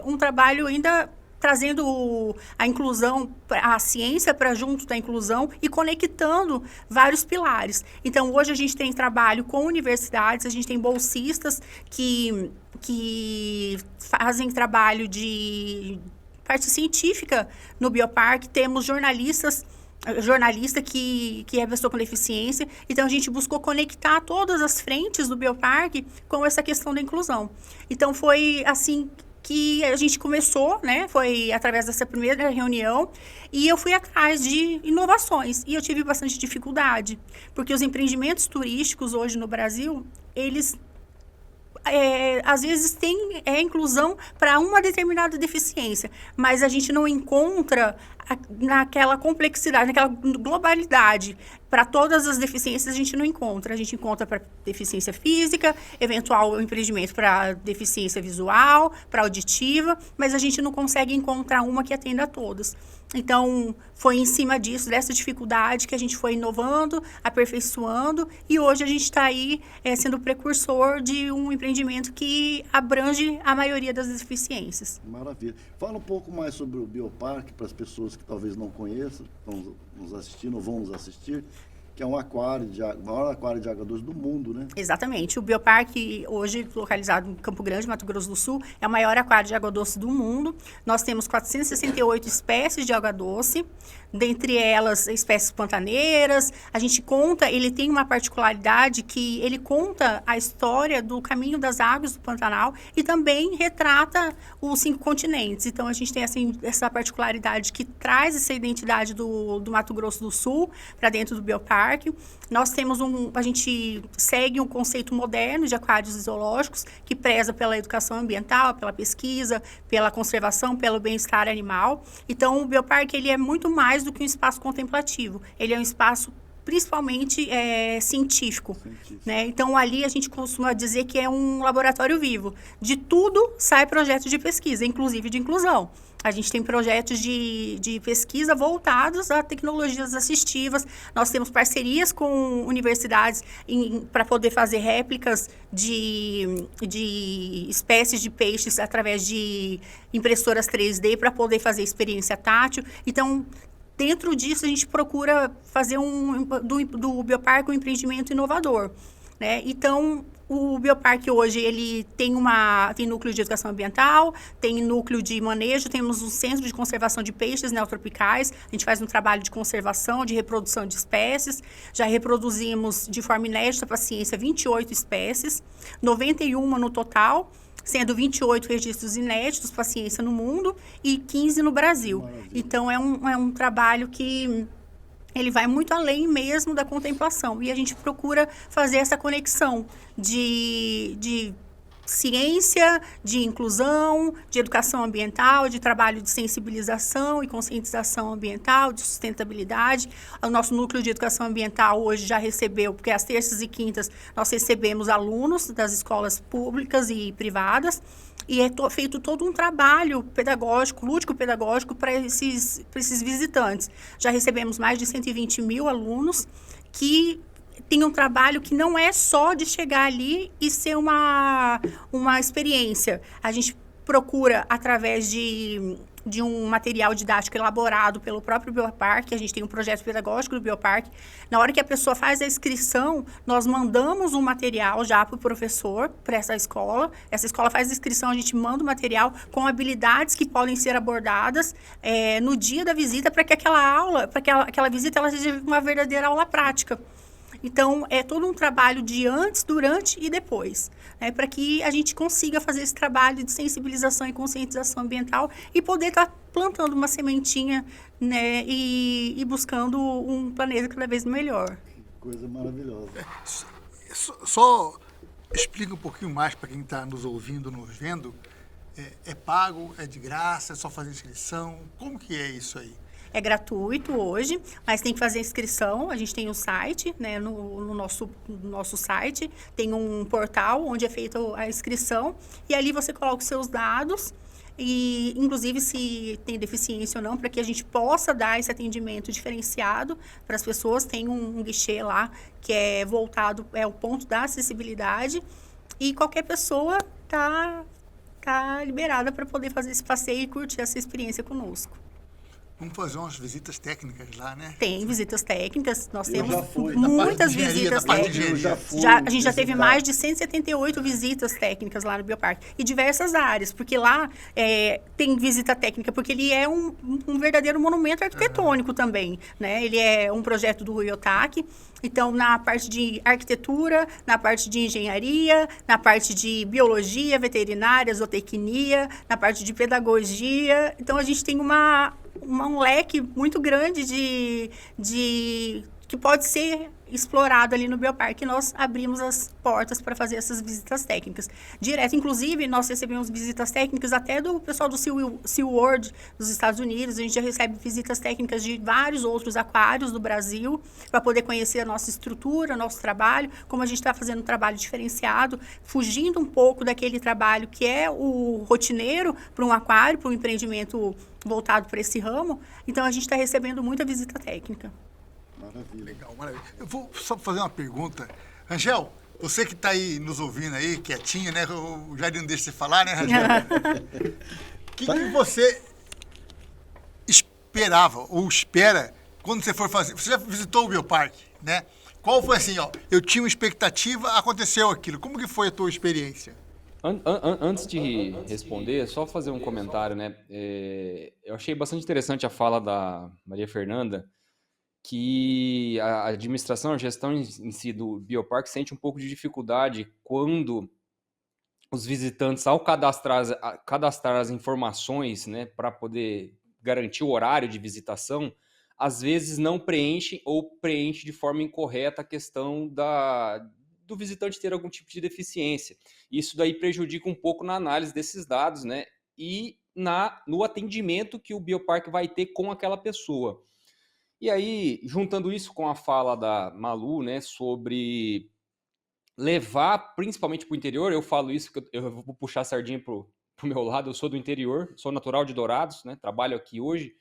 um trabalho ainda trazendo a inclusão, a ciência para junto da inclusão e conectando vários pilares. Então, hoje a gente tem trabalho com universidades, a gente tem bolsistas que fazem trabalho de parte científica no Bioparque, temos jornalista que é pessoa com deficiência. Então, a gente buscou conectar todas as frentes do Bioparque com essa questão da inclusão. Então, foi assim que a gente começou, né? Foi através dessa primeira reunião, e eu fui atrás de inovações, e eu tive bastante dificuldade, porque os empreendimentos turísticos hoje no Brasil, eles às vezes têm inclusão para uma determinada deficiência, mas a gente não encontra naquela complexidade, naquela globalidade. Para todas as deficiências a gente não encontra. A gente encontra para deficiência física, eventual empreendimento para deficiência visual, para auditiva, mas a gente não consegue encontrar uma que atenda a todas. Então, foi em cima disso, dessa dificuldade, que a gente foi inovando, aperfeiçoando, e hoje a gente está aí sendo precursor de um empreendimento que abrange a maioria das deficiências. Maravilha. Fala um pouco mais sobre o Bioparque, para as pessoas que talvez não conheçam, estão nos assistindo ou vão nos assistir, que é um aquário o maior aquário de água doce do mundo, né? Exatamente. O Bioparque, hoje localizado em Campo Grande, Mato Grosso do Sul, é o maior aquário de água doce do mundo. Nós temos 468 espécies de água doce, dentre elas espécies pantaneiras. A gente ele tem uma particularidade que ele conta a história do caminho das águas do Pantanal e também retrata os 5 continentes. Então, a gente tem essa particularidade que traz essa identidade do Mato Grosso do Sul para dentro do Bioparque. Nós temos a gente segue um conceito moderno de aquários zoológicos que preza pela educação ambiental, pela pesquisa, pela conservação, pelo bem-estar animal. Então, o Bioparque ele é muito mais do que um espaço contemplativo. Ele é um espaço principalmente científico. Né? Então, ali a gente costuma dizer que é um laboratório vivo. De tudo sai projeto de pesquisa, inclusive de inclusão. A gente tem projetos de pesquisa voltados a tecnologias assistivas. Nós temos parcerias com universidades para poder fazer réplicas de espécies de peixes através de impressoras 3D para poder fazer experiência tátil. Então, dentro disso, a gente procura fazer do Bioparque um empreendimento inovador. Né? Então, O Bioparque hoje, ele tem núcleo de educação ambiental, tem núcleo de manejo, temos um centro de conservação de peixes neotropicais, a gente faz um trabalho de conservação, de reprodução de espécies, já reproduzimos de forma inédita para a ciência 28 espécies, 91 no total, sendo 28 registros inéditos para a ciência no mundo e 15 no Brasil. Maravilha. Então, é um trabalho que ele vai muito além mesmo da contemplação. E a gente procura fazer essa conexão de ciência, de inclusão, de educação ambiental, de trabalho de sensibilização e conscientização ambiental, de sustentabilidade. O nosso núcleo de educação ambiental hoje já recebeu, porque às terças e quintas nós recebemos alunos das escolas públicas e privadas, e é feito todo um trabalho pedagógico, lúdico-pedagógico para esses visitantes. Já recebemos mais de 120 mil alunos que tem um trabalho que não é só de chegar ali e ser uma experiência. A gente procura, através de um material didático elaborado pelo próprio Bioparque, a gente tem um projeto pedagógico do Bioparque. Na hora que a pessoa faz a inscrição, nós mandamos um material já para o professor, para essa escola faz a inscrição, a gente manda o material com habilidades que podem ser abordadas no dia da visita, para que aquela visita ela seja uma verdadeira aula prática. Então, é todo um trabalho de antes, durante e depois, né, para que a gente consiga fazer esse trabalho de sensibilização e conscientização ambiental e poder estar plantando uma sementinha, né, e buscando um planeta cada vez melhor. Coisa maravilhosa. Só explica um pouquinho mais para quem está nos ouvindo, nos vendo. É pago, é de graça, é só fazer inscrição? Como que é isso aí? É gratuito hoje, mas tem que fazer inscrição. A gente tem um site, né, no nosso site, tem um portal onde é feita a inscrição, e ali você coloca os seus dados, e inclusive se tem deficiência ou não, para que a gente possa dar esse atendimento diferenciado para as pessoas. Tem um guichê lá que é voltado, é o ponto da acessibilidade, e qualquer pessoa tá liberada para poder fazer esse passeio e curtir essa experiência conosco. Vamos fazer umas visitas técnicas lá, né? Tem visitas técnicas, nós Eu temos já fui. muitas Da parte de engenharia, visitas da parte de técnicas. engenharia. Eu já fui A gente já teve visitar. mais de 178 visitas técnicas lá no Bioparque, e diversas áreas, porque lá tem visita técnica, porque ele é um verdadeiro monumento arquitetônico também, né? Ele é um projeto do Rui Otaki, então na parte de arquitetura, na parte de engenharia, na parte de biologia, veterinária, zootecnia, na parte de pedagogia. Então a gente tem um leque muito grande que pode ser explorado ali no Bioparque. Nós abrimos as portas para fazer essas visitas técnicas. Direto, inclusive, nós recebemos visitas técnicas até do pessoal do SeaWorld dos Estados Unidos. A gente já recebe visitas técnicas de vários outros aquários do Brasil, para poder conhecer a nossa estrutura, nosso trabalho, como a gente está fazendo um trabalho diferenciado, fugindo um pouco daquele trabalho que é o rotineiro para um aquário, para um empreendimento voltado para esse ramo. Então, a gente está recebendo muita visita técnica. Maravilha. Legal, maravilha. Eu vou só fazer uma pergunta. Rangel, você que está aí nos ouvindo aí, quietinha, né? O Jair não deixa você falar, né, Rangel? O que você esperava ou espera quando você for fazer? Você já visitou o Bioparque, né? Qual foi assim, ó? Eu tinha uma expectativa, aconteceu aquilo. Como que foi a tua experiência? Antes de responder, só fazer um comentário, né? Eu achei bastante interessante a fala da Maria Fernanda, que a administração, a gestão em si do Bioparque sente um pouco de dificuldade quando os visitantes, ao cadastrar as informações, né, para poder garantir o horário de visitação, às vezes não preenchem ou preenche de forma incorreta a questão do visitante ter algum tipo de deficiência. Isso daí prejudica um pouco na análise desses dados, né, e no atendimento que o Bioparque vai ter com aquela pessoa. E aí, juntando isso com a fala da Malu, né, sobre levar principalmente para o interior, eu falo isso, que eu vou puxar a sardinha para o meu lado, eu sou do interior, sou natural de Dourados, né, trabalho aqui hoje.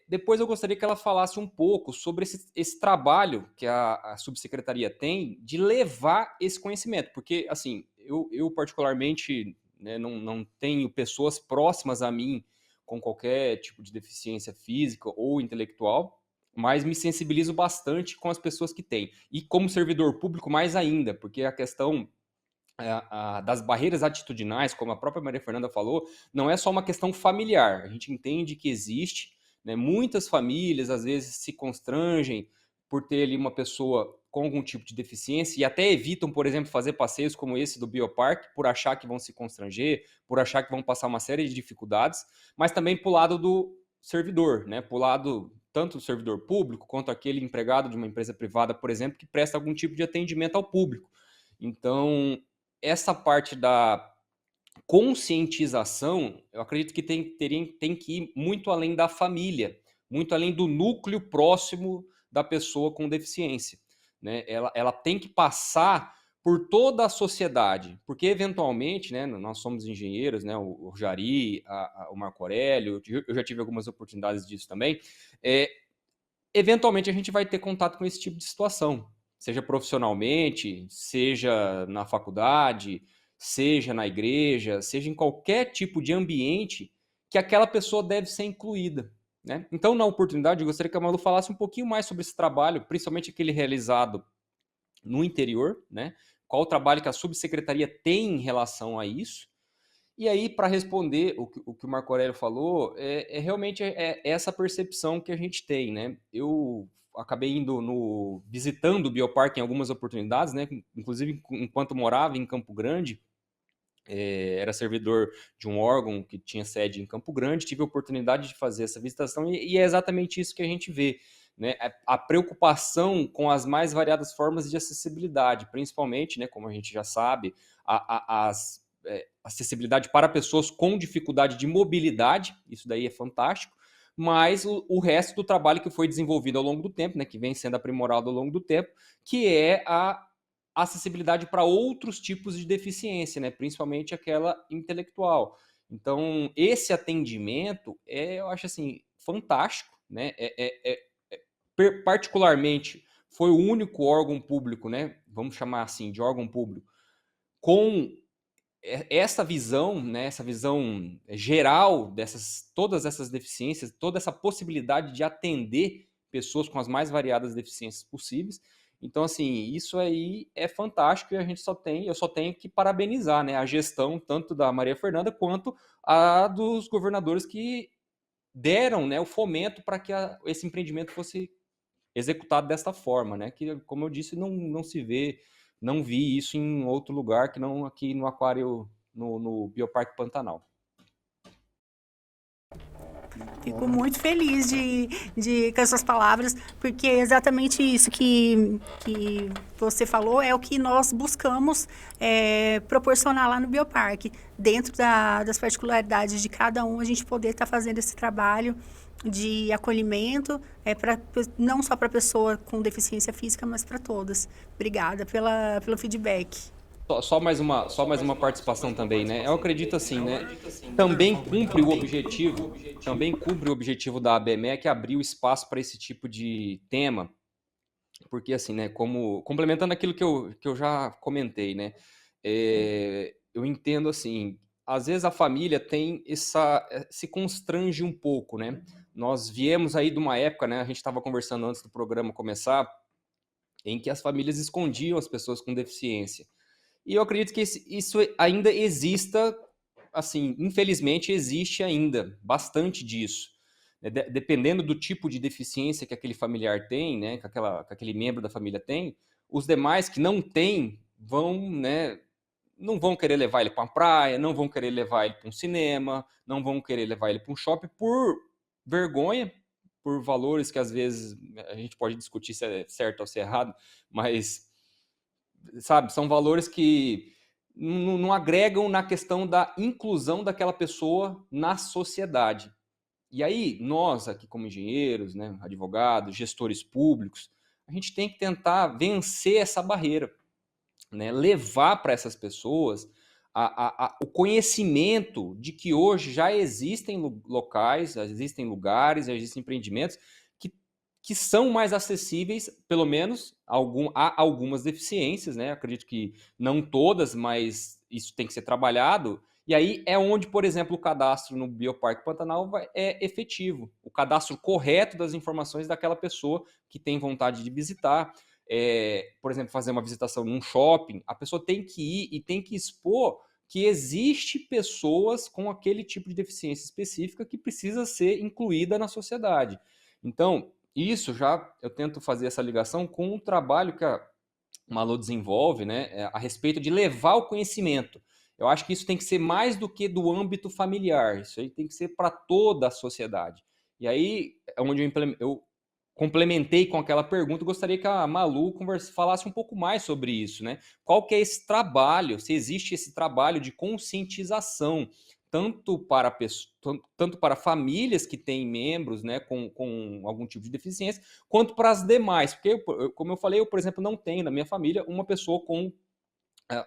Depois eu gostaria que ela falasse um pouco sobre esse trabalho que a subsecretaria tem de levar esse conhecimento, porque, assim, eu particularmente, né, não tenho pessoas próximas a mim com qualquer tipo de deficiência física ou intelectual, mas me sensibilizo bastante com as pessoas que têm. E como servidor público, mais ainda, porque a questão das barreiras atitudinais, como a própria Maria Fernanda falou, não é só uma questão familiar. A gente entende que existe, né, muitas famílias às vezes se constrangem por ter ali uma pessoa com algum tipo de deficiência e até evitam, por exemplo, fazer passeios como esse do Bioparque por achar que vão se constranger, por achar que vão passar uma série de dificuldades, mas também para o lado do servidor, né, para o lado tanto do servidor público quanto aquele empregado de uma empresa privada, por exemplo, que presta algum tipo de atendimento ao público. Então, essa parte da conscientização, eu acredito que tem que ir muito além da família, muito além do núcleo próximo da pessoa com deficiência, né? Ela tem que passar por toda a sociedade, porque eventualmente, né, nós somos engenheiros, né, o Jari, o Marco Aurélio, eu já tive algumas oportunidades disso também, eventualmente a gente vai ter contato com esse tipo de situação, seja profissionalmente, seja na faculdade, seja na igreja, seja em qualquer tipo de ambiente que aquela pessoa deve ser incluída, né? Então, na oportunidade, eu gostaria que a Malu falasse um pouquinho mais sobre esse trabalho, principalmente aquele realizado no interior, né? Qual o trabalho que a subsecretaria tem em relação a isso. E aí, para responder o que o Marco Aurélio falou, realmente essa percepção que a gente tem, né? Eu acabei visitando o Bioparque em algumas oportunidades, né? Inclusive enquanto morava em Campo Grande, era servidor de um órgão que tinha sede em Campo Grande, tive a oportunidade de fazer essa visitação e é exatamente isso que a gente vê, né? A preocupação com as mais variadas formas de acessibilidade, principalmente, né, como a gente já sabe, acessibilidade para pessoas com dificuldade de mobilidade, isso daí é fantástico, mas o resto do trabalho que foi desenvolvido ao longo do tempo, né, que vem sendo aprimorado ao longo do tempo, que é a acessibilidade para outros tipos de deficiência, né, principalmente aquela intelectual. Então, esse atendimento eu acho assim, fantástico, né, particularmente foi o único órgão público, né, vamos chamar assim, de órgão público, com essa visão, né, essa visão geral todas essas deficiências, toda essa possibilidade de atender pessoas com as mais variadas deficiências possíveis. Então, assim, isso aí é fantástico e eu só tenho que parabenizar, né, a gestão tanto da Maria Fernanda quanto a dos governadores que deram, né, o fomento para que esse empreendimento fosse executado desta forma, né, que, como eu disse, não vi isso em outro lugar que não aqui no Aquário, no Bioparque Pantanal. Fico muito feliz com as suas palavras, porque é exatamente isso que você falou, é o que nós buscamos proporcionar lá no Bioparque. Dentro das particularidades de cada um, a gente poder estar fazendo esse trabalho de acolhimento, não só para a pessoa com deficiência física, mas para todas. Obrigada pelo feedback. Só mais uma participação também, né? Eu acredito assim, né? Também cumpre o objetivo da ABMEC abrir o espaço para esse tipo de tema, porque assim, né? Complementando aquilo que eu já comentei, né? Eu entendo assim, às vezes a família se constrange um pouco, né? Nós viemos aí de uma época, né? A gente estava conversando antes do programa começar, em que as famílias escondiam as pessoas com deficiência. E eu acredito que isso ainda exista, assim, infelizmente existe ainda bastante disso. Dependendo do tipo de deficiência que aquele familiar tem, né, que aquele membro da família tem, os demais que não têm não vão querer levar ele para uma praia, não vão querer levar ele para um cinema, não vão querer levar ele para um shopping por vergonha, por valores que às vezes a gente pode discutir se é certo ou se é errado, mas sabe, são valores que não agregam na questão da inclusão daquela pessoa na sociedade. E aí, nós aqui como engenheiros, né, advogados, gestores públicos, a gente tem que tentar vencer essa barreira, né, levar para essas pessoas o conhecimento de que hoje já existem locais, já existem lugares, já existem empreendimentos que são mais acessíveis, pelo menos a algumas deficiências, né? Acredito que não todas, mas isso tem que ser trabalhado E aí é onde, por exemplo, o cadastro no Bioparque Pantanal é efetivo. O cadastro correto das informações daquela pessoa que tem vontade de visitar. Por exemplo, fazer uma visitação num shopping, a pessoa tem que ir e tem que expor que existe pessoas com aquele tipo de deficiência específica que precisa ser incluída na sociedade. Então, isso eu tento fazer essa ligação com o trabalho que a Malu desenvolve, né, a respeito de levar o conhecimento. Eu acho que isso tem que ser mais do que do âmbito familiar, isso aí tem que ser para toda a sociedade. E aí é onde eu complementei com aquela pergunta, gostaria que a Malu falasse um pouco mais sobre isso, né? Qual que é esse trabalho, se existe esse trabalho de conscientização, tanto para famílias que têm membros, né, com algum tipo de deficiência, quanto para as demais. Porque, como eu falei, eu, por exemplo, não tenho na minha família uma pessoa com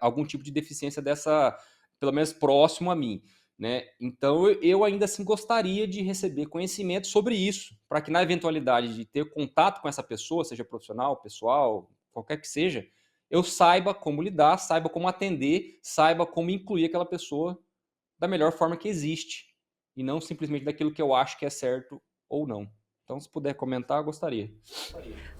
algum tipo de deficiência dessa, pelo menos próximo a mim, né? Então eu ainda assim gostaria de receber conhecimento sobre isso, para que na eventualidade de ter contato com essa pessoa, seja profissional, pessoal, qualquer que seja, eu saiba como lidar, saiba como atender, saiba como incluir aquela pessoa da melhor forma que existe, e não simplesmente daquilo que eu acho que é certo ou não. Então, se puder comentar, eu gostaria.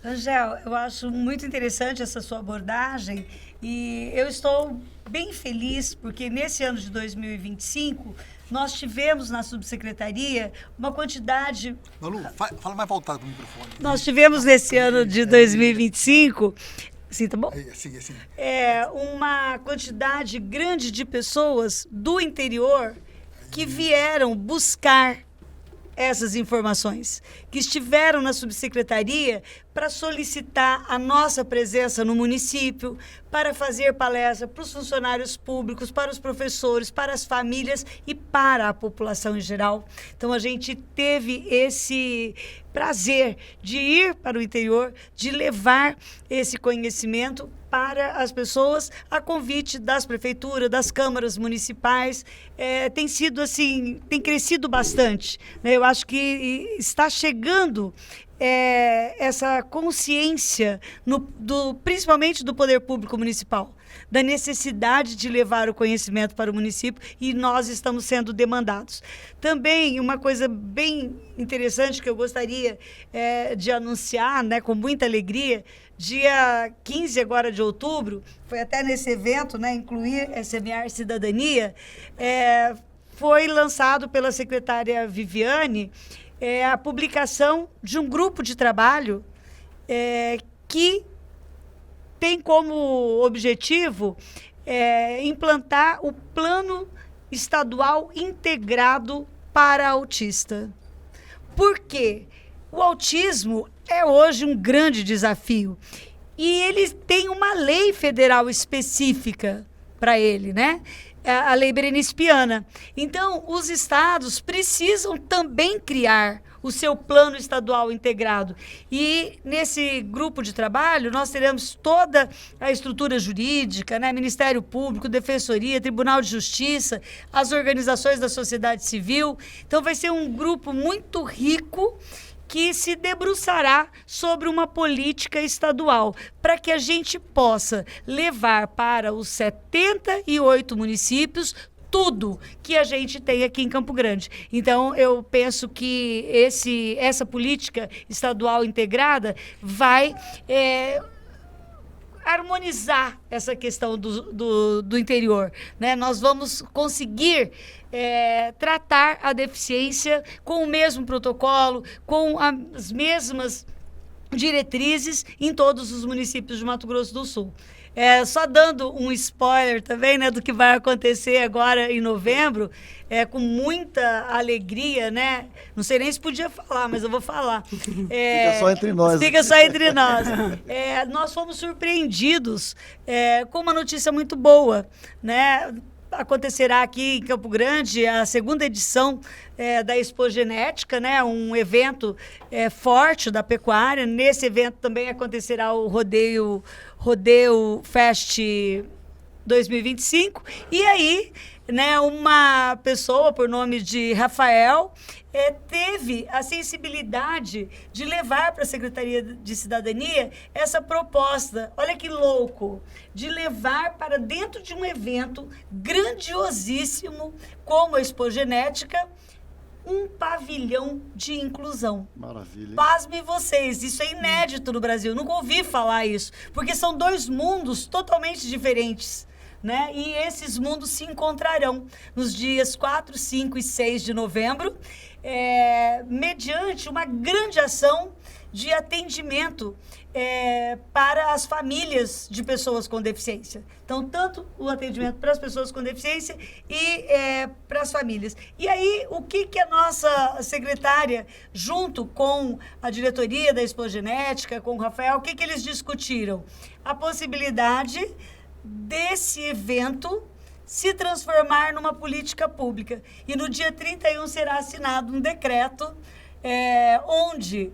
Angel, eu acho muito interessante essa sua abordagem e eu estou bem feliz porque nesse ano de 2025 nós tivemos na subsecretaria uma quantidade... Malu, fala mais voltado para o microfone. Nós tivemos nesse ano de 2025... Sim, tá bom? Assim. Uma quantidade grande de pessoas do interior que vieram buscar essas informações, que estiveram na subsecretaria para solicitar a nossa presença no município, para fazer palestra para os funcionários públicos, para os professores, para as famílias e para a população em geral. Então, a gente teve esse prazer de ir para o interior, de levar esse conhecimento para as pessoas a convite das prefeituras, das câmaras municipais. Tem sido assim, tem crescido bastante, né? Eu acho que está chegando essa consciência, principalmente do poder público municipal, da necessidade de levar o conhecimento para o município e nós estamos sendo demandados. Também uma coisa bem interessante que eu gostaria de anunciar, né, com muita alegria, dia 15 agora de outubro, foi até nesse evento, né, incluir Semear Cidadania, foi lançado pela secretária Viviane a publicação de um grupo de trabalho que tem como objetivo implantar o Plano Estadual Integrado para Autista. Por quê? O autismo é hoje um grande desafio e ele tem uma lei federal específica para ele, né? A Lei Berenice-Piana. Então, os estados precisam também criar o seu plano estadual integrado. E nesse grupo de trabalho, nós teremos toda a estrutura jurídica, né? Ministério Público, Defensoria, Tribunal de Justiça, as organizações da sociedade civil. Então, vai ser um grupo muito rico que se debruçará sobre uma política estadual, para que a gente possa levar para os 78 municípios tudo que a gente tem aqui em Campo Grande. Então, eu penso que essa política estadual integrada vai harmonizar essa questão do interior, né? Nós vamos conseguir tratar a deficiência com o mesmo protocolo, com as mesmas diretrizes em todos os municípios de Mato Grosso do Sul. Só dando um spoiler também, né, do que vai acontecer agora em novembro, com muita alegria, né? Não sei nem se podia falar, mas eu vou falar. Fica só entre nós. Fica só entre nós. Nós fomos surpreendidos com uma notícia muito boa, né? Acontecerá aqui em Campo Grande a segunda edição da Expo Genética, né? Um evento forte da pecuária. Nesse evento também acontecerá o Rodeio Fest 2025. E aí, né, uma pessoa por nome de Rafael teve a sensibilidade de levar para a Secretaria de Cidadania essa proposta, olha que louco, de levar para dentro de um evento grandiosíssimo como a Expo Genética, um pavilhão de inclusão. Maravilha. Pasmem vocês, isso é inédito no Brasil, nunca ouvi falar isso, porque são dois mundos totalmente diferentes. Né? E esses mundos se encontrarão nos dias 4, 5 e 6 de novembro, mediante uma grande ação de atendimento para as famílias de pessoas com deficiência. Então, tanto o atendimento para as pessoas com deficiência e para as famílias. E aí, o que a nossa secretária, junto com a diretoria da Expo Genética, com o Rafael, o que eles discutiram? A possibilidade desse evento se transformar numa política pública. E no dia 31 será assinado um decreto onde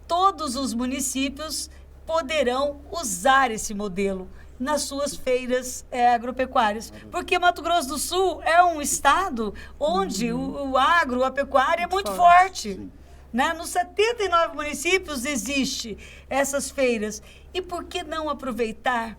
todos os municípios poderão usar esse modelo nas suas feiras agropecuárias. Porque Mato Grosso do Sul é um estado onde o agro, a pecuária é muito forte. Né? Nos 79 municípios existe essas feiras. E por que não aproveitar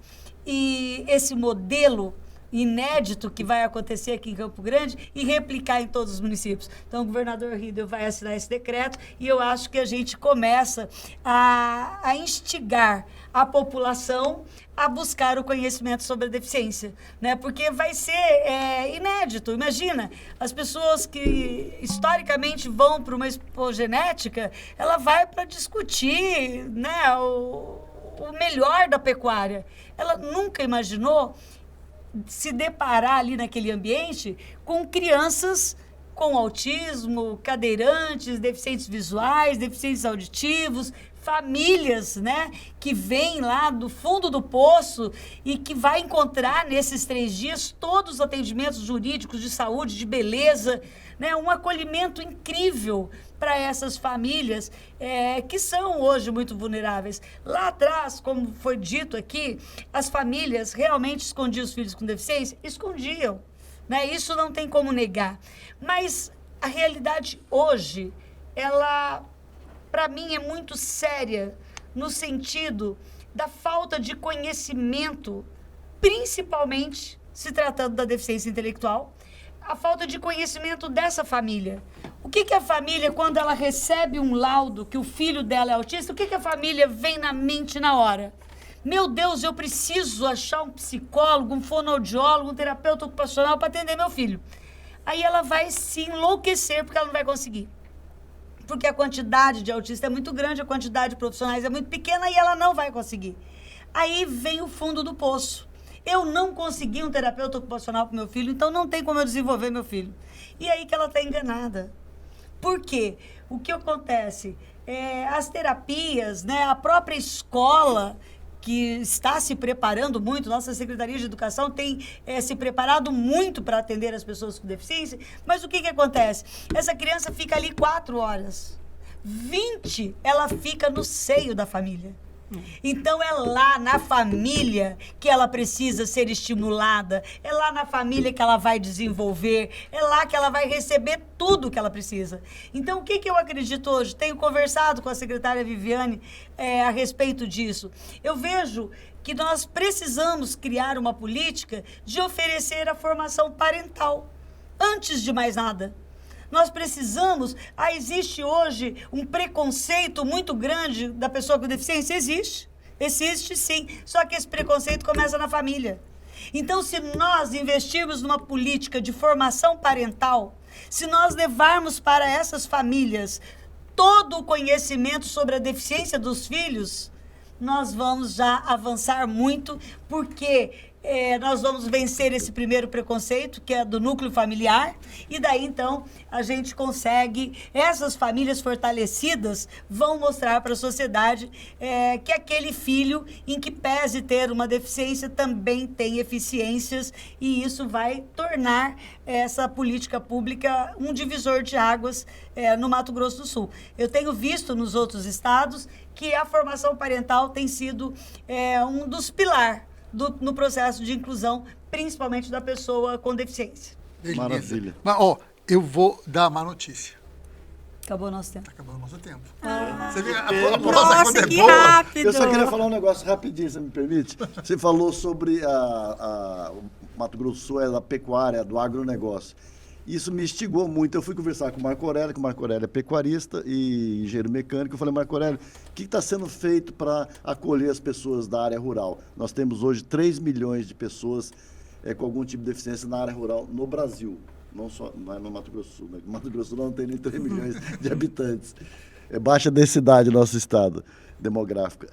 esse modelo inédito que vai acontecer aqui em Campo Grande e replicar em todos os municípios? Então, o governador Riedel vai assinar esse decreto e eu acho que a gente começa a instigar a população a buscar o conhecimento sobre a deficiência, né? Porque vai ser inédito. Imagina, as pessoas que historicamente vão para uma Expo Genética, ela vai para discutir, né, o melhor da pecuária. Ela nunca imaginou se deparar ali naquele ambiente com crianças com autismo, cadeirantes, deficientes visuais, deficientes auditivos, famílias, né, que vêm lá do fundo do poço e que vai encontrar nesses 3 dias todos os atendimentos jurídicos, de saúde, de beleza, né, um acolhimento incrível para essas famílias que são hoje muito vulneráveis. Lá atrás, como foi dito aqui, as famílias realmente escondiam os filhos com deficiência? Escondiam, né? Isso não tem como negar. Mas a realidade hoje, ela, para mim, é muito séria no sentido da falta de conhecimento, principalmente se tratando da deficiência intelectual, a falta de conhecimento dessa família. O que a família, quando ela recebe um laudo que o filho dela é autista, o que a família vem na mente na hora? Meu Deus, eu preciso achar um psicólogo, um fonoaudiólogo, um terapeuta ocupacional para atender meu filho. Aí ela vai se enlouquecer porque ela não vai conseguir. Porque a quantidade de autistas é muito grande, a quantidade de profissionais é muito pequena e ela não vai conseguir. Aí vem o fundo do poço. Eu não consegui um terapeuta ocupacional para meu filho, então não tem como eu desenvolver meu filho. E aí que ela está enganada. Por quê? O que acontece? As terapias, né, a própria escola que está se preparando muito, nossa Secretaria de Educação tem se preparado muito para atender as pessoas com deficiência, mas o que acontece? Essa criança fica ali 4 horas, 20 ela fica no seio da família. Então é lá na família que ela precisa ser estimulada, é lá na família que ela vai desenvolver, é lá que ela vai receber tudo que ela precisa. Então o que eu acredito hoje? Tenho conversado com a secretária Viviane a respeito disso. Eu vejo que nós precisamos criar uma política de oferecer a formação parental, antes de mais nada. Nós precisamos, existe hoje um preconceito muito grande da pessoa com deficiência? Existe sim, só que esse preconceito começa na família. Então, se nós investirmos numa política de formação parental, se nós levarmos para essas famílias todo o conhecimento sobre a deficiência dos filhos, nós vamos já avançar muito, porque nós vamos vencer esse primeiro preconceito, que é do núcleo familiar, e daí, então, a gente consegue, essas famílias fortalecidas vão mostrar para a sociedade que aquele filho, em que pese ter uma deficiência, também tem eficiências, e isso vai tornar essa política pública um divisor de águas no Mato Grosso do Sul. Eu tenho visto nos outros estados que a formação parental tem sido um dos pilares no processo de inclusão, principalmente da pessoa com deficiência. Beleza. Maravilha. Mas, ó, eu vou dar uma notícia. Acabou o nosso tempo. Tá acabando o nosso tempo. Ah. Você vê, a prosa Nossa, quando é que boa... rápido! Eu só queria falar um negócio rapidinho, você me permite? Você falou sobre o Mato Grosso do Sul, é da pecuária, do agronegócio. Isso me instigou muito. Eu fui conversar com o Marco Aurélio, que o Marco Aurélio é pecuarista e engenheiro mecânico. Eu falei, Marco Aurélio, o que está sendo feito para acolher as pessoas da área rural? Nós temos hoje 3 milhões de pessoas com algum tipo de deficiência na área rural no Brasil. Não é no Mato Grosso do Sul, né? No Mato Grosso do Sul não tem nem 3 milhões de habitantes. É baixa densidade nosso estado demográfico.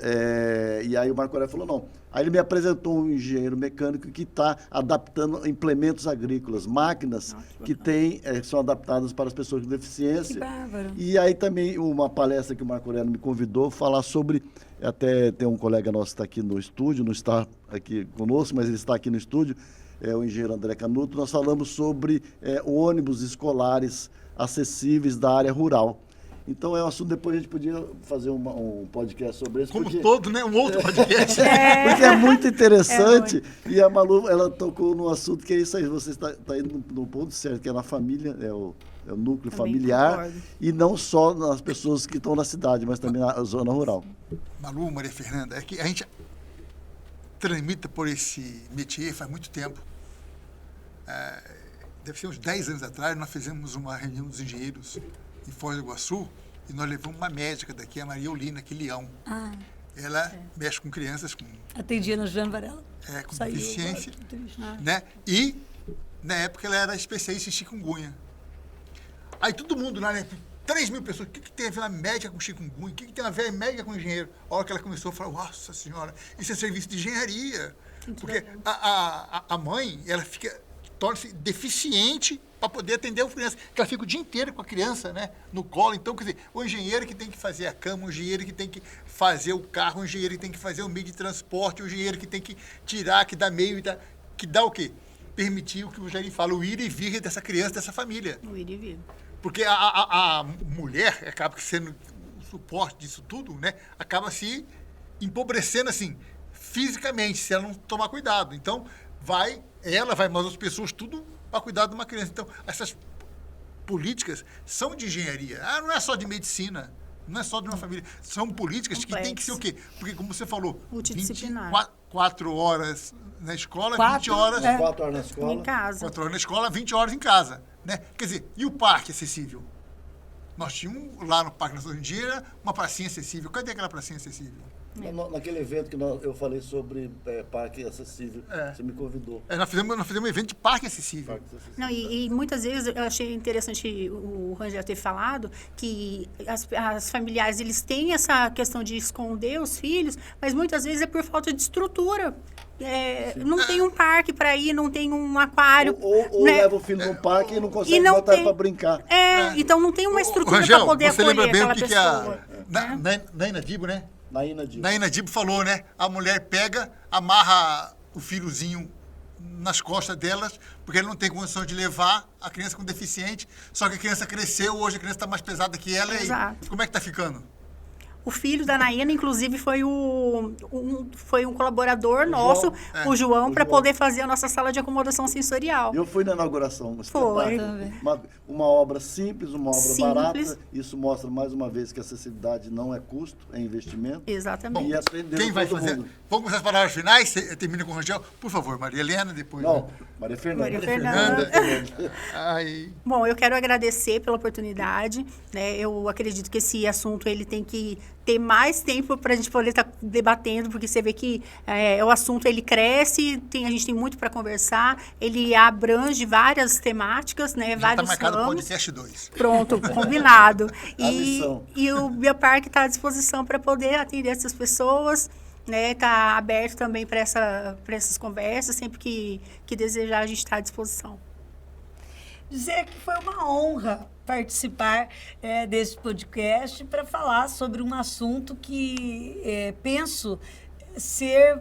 E aí o Marco Aurélio falou, não. Aí ele me apresentou um engenheiro mecânico que está adaptando implementos agrícolas, máquinas que são adaptadas para as pessoas com deficiência. Que bárbaro. E aí também uma palestra que o Marco Aurélio me convidou, falar sobre, até tem um colega nosso que está aqui no estúdio, não está aqui conosco, mas ele está aqui no estúdio, o engenheiro André Canuto. Nós falamos sobre ônibus escolares acessíveis da área rural. Então é um assunto, depois a gente podia fazer um podcast sobre isso. Como porque, todo, né? Um outro podcast. porque é muito interessante. E a Malu, ela tocou no assunto que é isso aí. Você está indo no ponto certo, que é na família, é o núcleo Também familiar. concordo. E não só nas pessoas que estão na cidade, mas também na zona rural. Malu, Maria Fernanda, é que a gente tramita por esse métier faz muito tempo. Deve ser uns 10 anos atrás, nós fizemos uma reunião dos engenheiros em Foz do Iguaçu e nós levamos uma médica daqui, a Maria Eulina, que Leão. Ela mexe com crianças com Atendia na Juliana Varela. com Saiu deficiência, agora, triste. né? E, na época, ela era especialista em chikungunya. Aí todo mundo lá, né? 3 mil pessoas, o que tem a ver uma médica com chikungunya? O que tem a ver a médica com engenheiro? A hora que ela começou a falar, nossa senhora, isso é serviço de engenharia. Porque a mãe, ela torna-se deficiente para poder atender a criança. Porque ela fica o dia inteiro com a criança, né, no colo. Então, quer dizer, o engenheiro que tem que fazer a cama, o engenheiro que tem que fazer o carro, o engenheiro que tem que fazer o meio de transporte, o engenheiro que tem que tirar, que dá meio, que dá o quê? Permitir o que o Jair fala, o ir e vir dessa criança, dessa família. O ir e vir. Porque a mulher acaba sendo o suporte disso tudo, né? Acaba se empobrecendo, assim, fisicamente, se ela não tomar cuidado. Então, ela vai mais outras pessoas, tudo para cuidar de uma criança. Então, essas políticas são de engenharia. Não é só de medicina, não é só de uma família. São políticas que tem que ser o quê? Porque, como você falou, Multidisciplinar. 4 horas na escola, 20 4, horas... 4 horas na escola. Em casa. 4 horas na escola, 20 horas em casa, né? Quer dizer, e o parque acessível? Nós tínhamos lá no Parque Nacional de Indira uma pracinha acessível. Cadê aquela pracinha acessível? Naquele evento que eu falei sobre parque acessível, você me convidou. Nós fizemos um evento de parque acessível. Parque acessível. Não, e muitas vezes eu achei interessante o Rangel ter falado que as familiares, eles têm essa questão de esconder os filhos, mas muitas vezes é por falta de estrutura. Não tem um parque para ir, não tem um aquário. Ou né? leva o filho no parque e não consegue não botar tem. para brincar. Então não tem uma estrutura Rangel, para poder você acolher lembra bem o aquela que pessoa. na Inadibo, né? Na Inadibo. Na Inadibo falou, né? A mulher pega, amarra o filhozinho nas costas delas, porque ele não tem condição de levar a criança com deficiente, só que a criança cresceu, hoje a criança está mais pesada que ela. Exato. E como é que está ficando? O filho da Naina, inclusive, foi um colaborador nosso, o João, para poder fazer a nossa sala de acomodação sensorial. Eu fui na inauguração. Um Foi. Uma obra simples, uma obra Simples. barata. Isso mostra mais uma vez que a acessibilidade não é custo, é investimento. Exatamente. E atendeu Quem vai todo fazer? mundo. Vamos com as palavras finais? Você termina com o Rangel? Por favor, Maria Helena, depois... Não, Maria Fernanda. Maria Fernanda. Ai, Bom, eu quero agradecer pela oportunidade, né? Eu acredito que esse assunto ele tem que ter mais tempo para a gente poder estar debatendo, porque você vê que o assunto ele cresce, a gente tem muito para conversar, ele abrange várias temáticas, né? já está Vários marcado o ramos. podcast 2. Pronto, combinado. missão. E o Bioparque está à disposição para poder atender essas pessoas, né? Está aberto também para essas conversas, sempre que desejar a gente está à disposição. Dizer que foi uma honra participar desse podcast para falar sobre um assunto que penso ser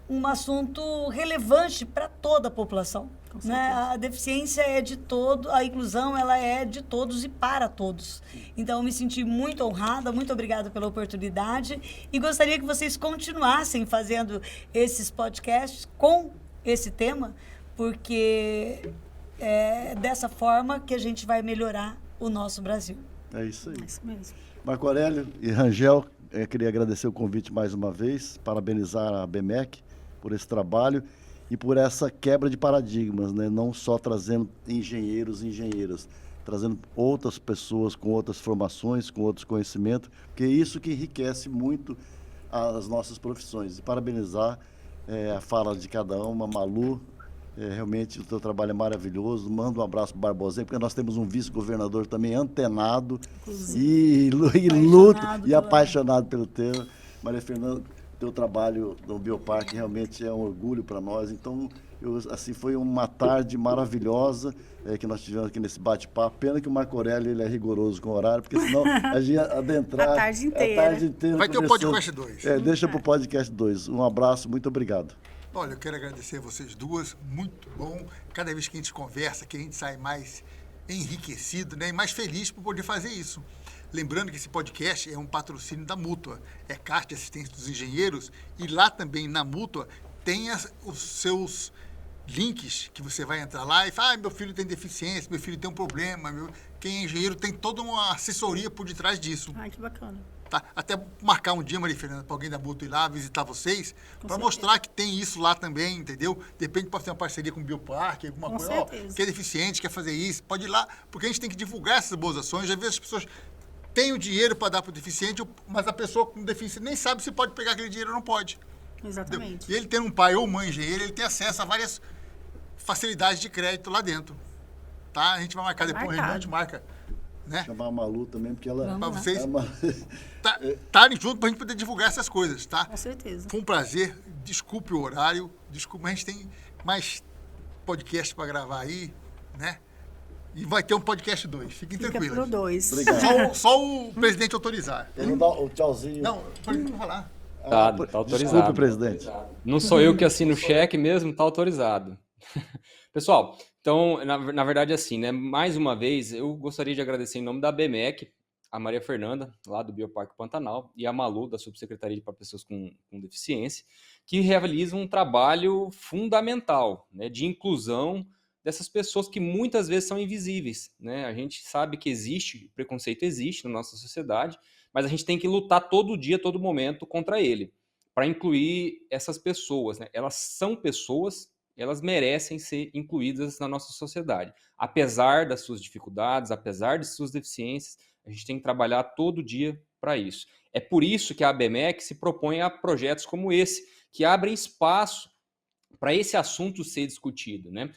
um assunto relevante para toda a população. Com Né? certeza. A deficiência é de todo, a inclusão ela é de todos e para todos. Então, eu me senti muito honrada, muito obrigada pela oportunidade e gostaria que vocês continuassem fazendo esses podcasts com esse tema, porque é dessa forma que a gente vai melhorar o nosso Brasil. É isso aí. É isso mesmo. Marco Aurélio e Rangel, queria agradecer o convite mais uma vez, parabenizar a ABMEC por esse trabalho e por essa quebra de paradigmas, né? Não só trazendo engenheiros e engenheiras, trazendo outras pessoas com outras formações, com outros conhecimentos, porque é isso que enriquece muito as nossas profissões. E parabenizar a fala de cada uma, Malu, realmente o teu trabalho é maravilhoso. Manda um abraço para o Barbosinha, porque nós temos um vice-governador também antenado e luta e apaixonado pelo tema. Maria Fernanda, teu trabalho no Bioparque realmente é um orgulho para nós. Então, foi uma tarde maravilhosa que nós tivemos aqui nesse bate-papo. Pena que o Marco Aurélio ele é rigoroso com o horário, porque senão a gente ia adentrar A tarde inteira. Vai ter o podcast 2. Deixa para o podcast 2. Um abraço, muito obrigado. Olha, eu quero agradecer a vocês duas, muito bom. Cada vez que a gente conversa, que a gente sai mais enriquecido, né, e mais feliz por poder fazer isso. Lembrando que esse podcast é um patrocínio da Mútua, é Caixa de Assistência dos Engenheiros, e lá também na Mútua tem os seus links que você vai entrar lá e fala, meu filho tem deficiência, meu filho tem um problema, quem é engenheiro tem toda uma assessoria por detrás disso. Ai, que bacana. Tá? Até marcar um dia, Maria Fernanda, para alguém da Mútua ir lá visitar vocês, para mostrar que tem isso lá também, entendeu? De repente pode ter uma parceria com o Bioparque, alguma coisa, que é deficiente, quer fazer isso, pode ir lá, porque a gente tem que divulgar essas boas ações. Já vezes as pessoas têm o dinheiro para dar para o deficiente, mas a pessoa com deficiência nem sabe se pode pegar aquele dinheiro ou não pode. Exatamente. Entendeu? E ele tendo um pai ou mãe engenheiro, ele tem acesso a várias facilidades de crédito lá dentro. Tá? A gente vai marcar depois, a gente marca. Né? Chamar a Malu também, porque ela... Para vocês estarem juntos para a gente poder divulgar essas coisas, tá? Com certeza. Foi um prazer. Desculpe o horário. Desculpe, mas a gente tem mais podcast para gravar aí, né? E vai ter um podcast 2. Fiquem tranquilos. Fica pro 2. Só o presidente autorizar. Ele não dá o tchauzinho. Não, pode não falar. Tá autorizado. Desculpe, presidente. Não sou eu que assino o cheque mesmo, tá autorizado. Pessoal, então, na verdade, assim, né? Mais uma vez, eu gostaria de agradecer em nome da ABMEC, a Maria Fernanda, lá do Bioparque Pantanal, e a Malu, da Subsecretaria para Pessoas com Deficiência, que realizam um trabalho fundamental, né, de inclusão dessas pessoas que muitas vezes são invisíveis, né? A gente sabe que preconceito existe na nossa sociedade, mas a gente tem que lutar todo dia, todo momento contra ele, para incluir essas pessoas, né? Elas são pessoas, elas merecem ser incluídas na nossa sociedade. Apesar das suas dificuldades, apesar de suas deficiências, a gente tem que trabalhar todo dia para isso. É por isso que a ABMEC se propõe a projetos como esse, que abrem espaço para esse assunto ser discutido, né?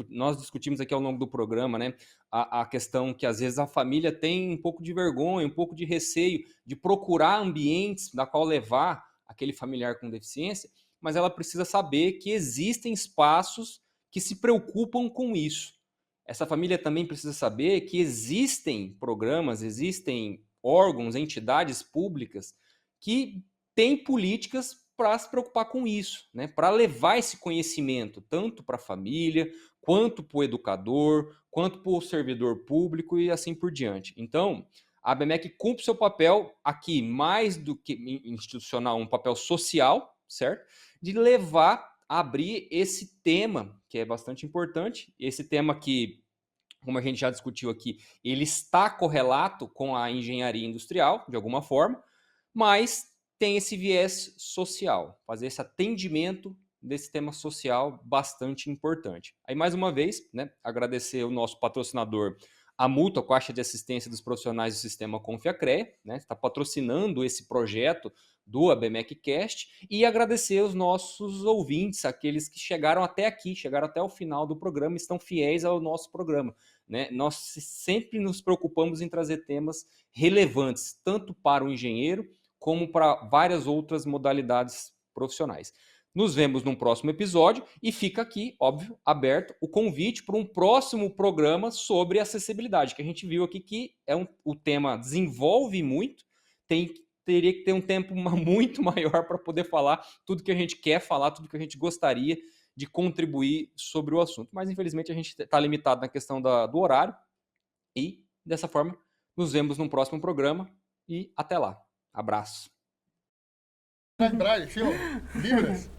Nós discutimos aqui ao longo do programa, né, a questão que às vezes a família tem um pouco de vergonha, um pouco de receio de procurar ambientes na qual levar aquele familiar com deficiência, mas ela precisa saber que existem espaços que se preocupam com isso. Essa família também precisa saber que existem programas, existem órgãos, entidades públicas que têm políticas para se preocupar com isso, né? Para levar esse conhecimento tanto para a família, quanto para o educador, quanto para o servidor público e assim por diante. Então, a ABMEC cumpre seu papel aqui, mais do que institucional, um papel social, certo? De levar a abrir esse tema, que é bastante importante, esse tema que, como a gente já discutiu aqui, ele está correlato com a engenharia industrial, de alguma forma, mas tem esse viés social, fazer esse atendimento desse tema social bastante importante. Aí, mais uma vez, né, agradecer o nosso patrocinador, a Mútua, a Caixa de Assistência dos Profissionais do Sistema Confiacre, né, está patrocinando esse projeto do ABMEC Cast, e agradecer os nossos ouvintes, aqueles que chegaram até aqui, chegaram até o final do programa, estão fiéis ao nosso programa, né? Nós sempre nos preocupamos em trazer temas relevantes, tanto para o engenheiro, como para várias outras modalidades profissionais. Nos vemos num próximo episódio e fica aqui, óbvio, aberto o convite para um próximo programa sobre acessibilidade, que a gente viu aqui que o tema desenvolve muito, tem teria que ter um tempo muito maior para poder falar tudo que a gente quer falar, tudo que a gente gostaria de contribuir sobre o assunto. Mas, infelizmente, a gente está limitado na questão do horário. E, dessa forma, nos vemos no próximo programa. E até lá. Abraço. Braille, filma, Libras.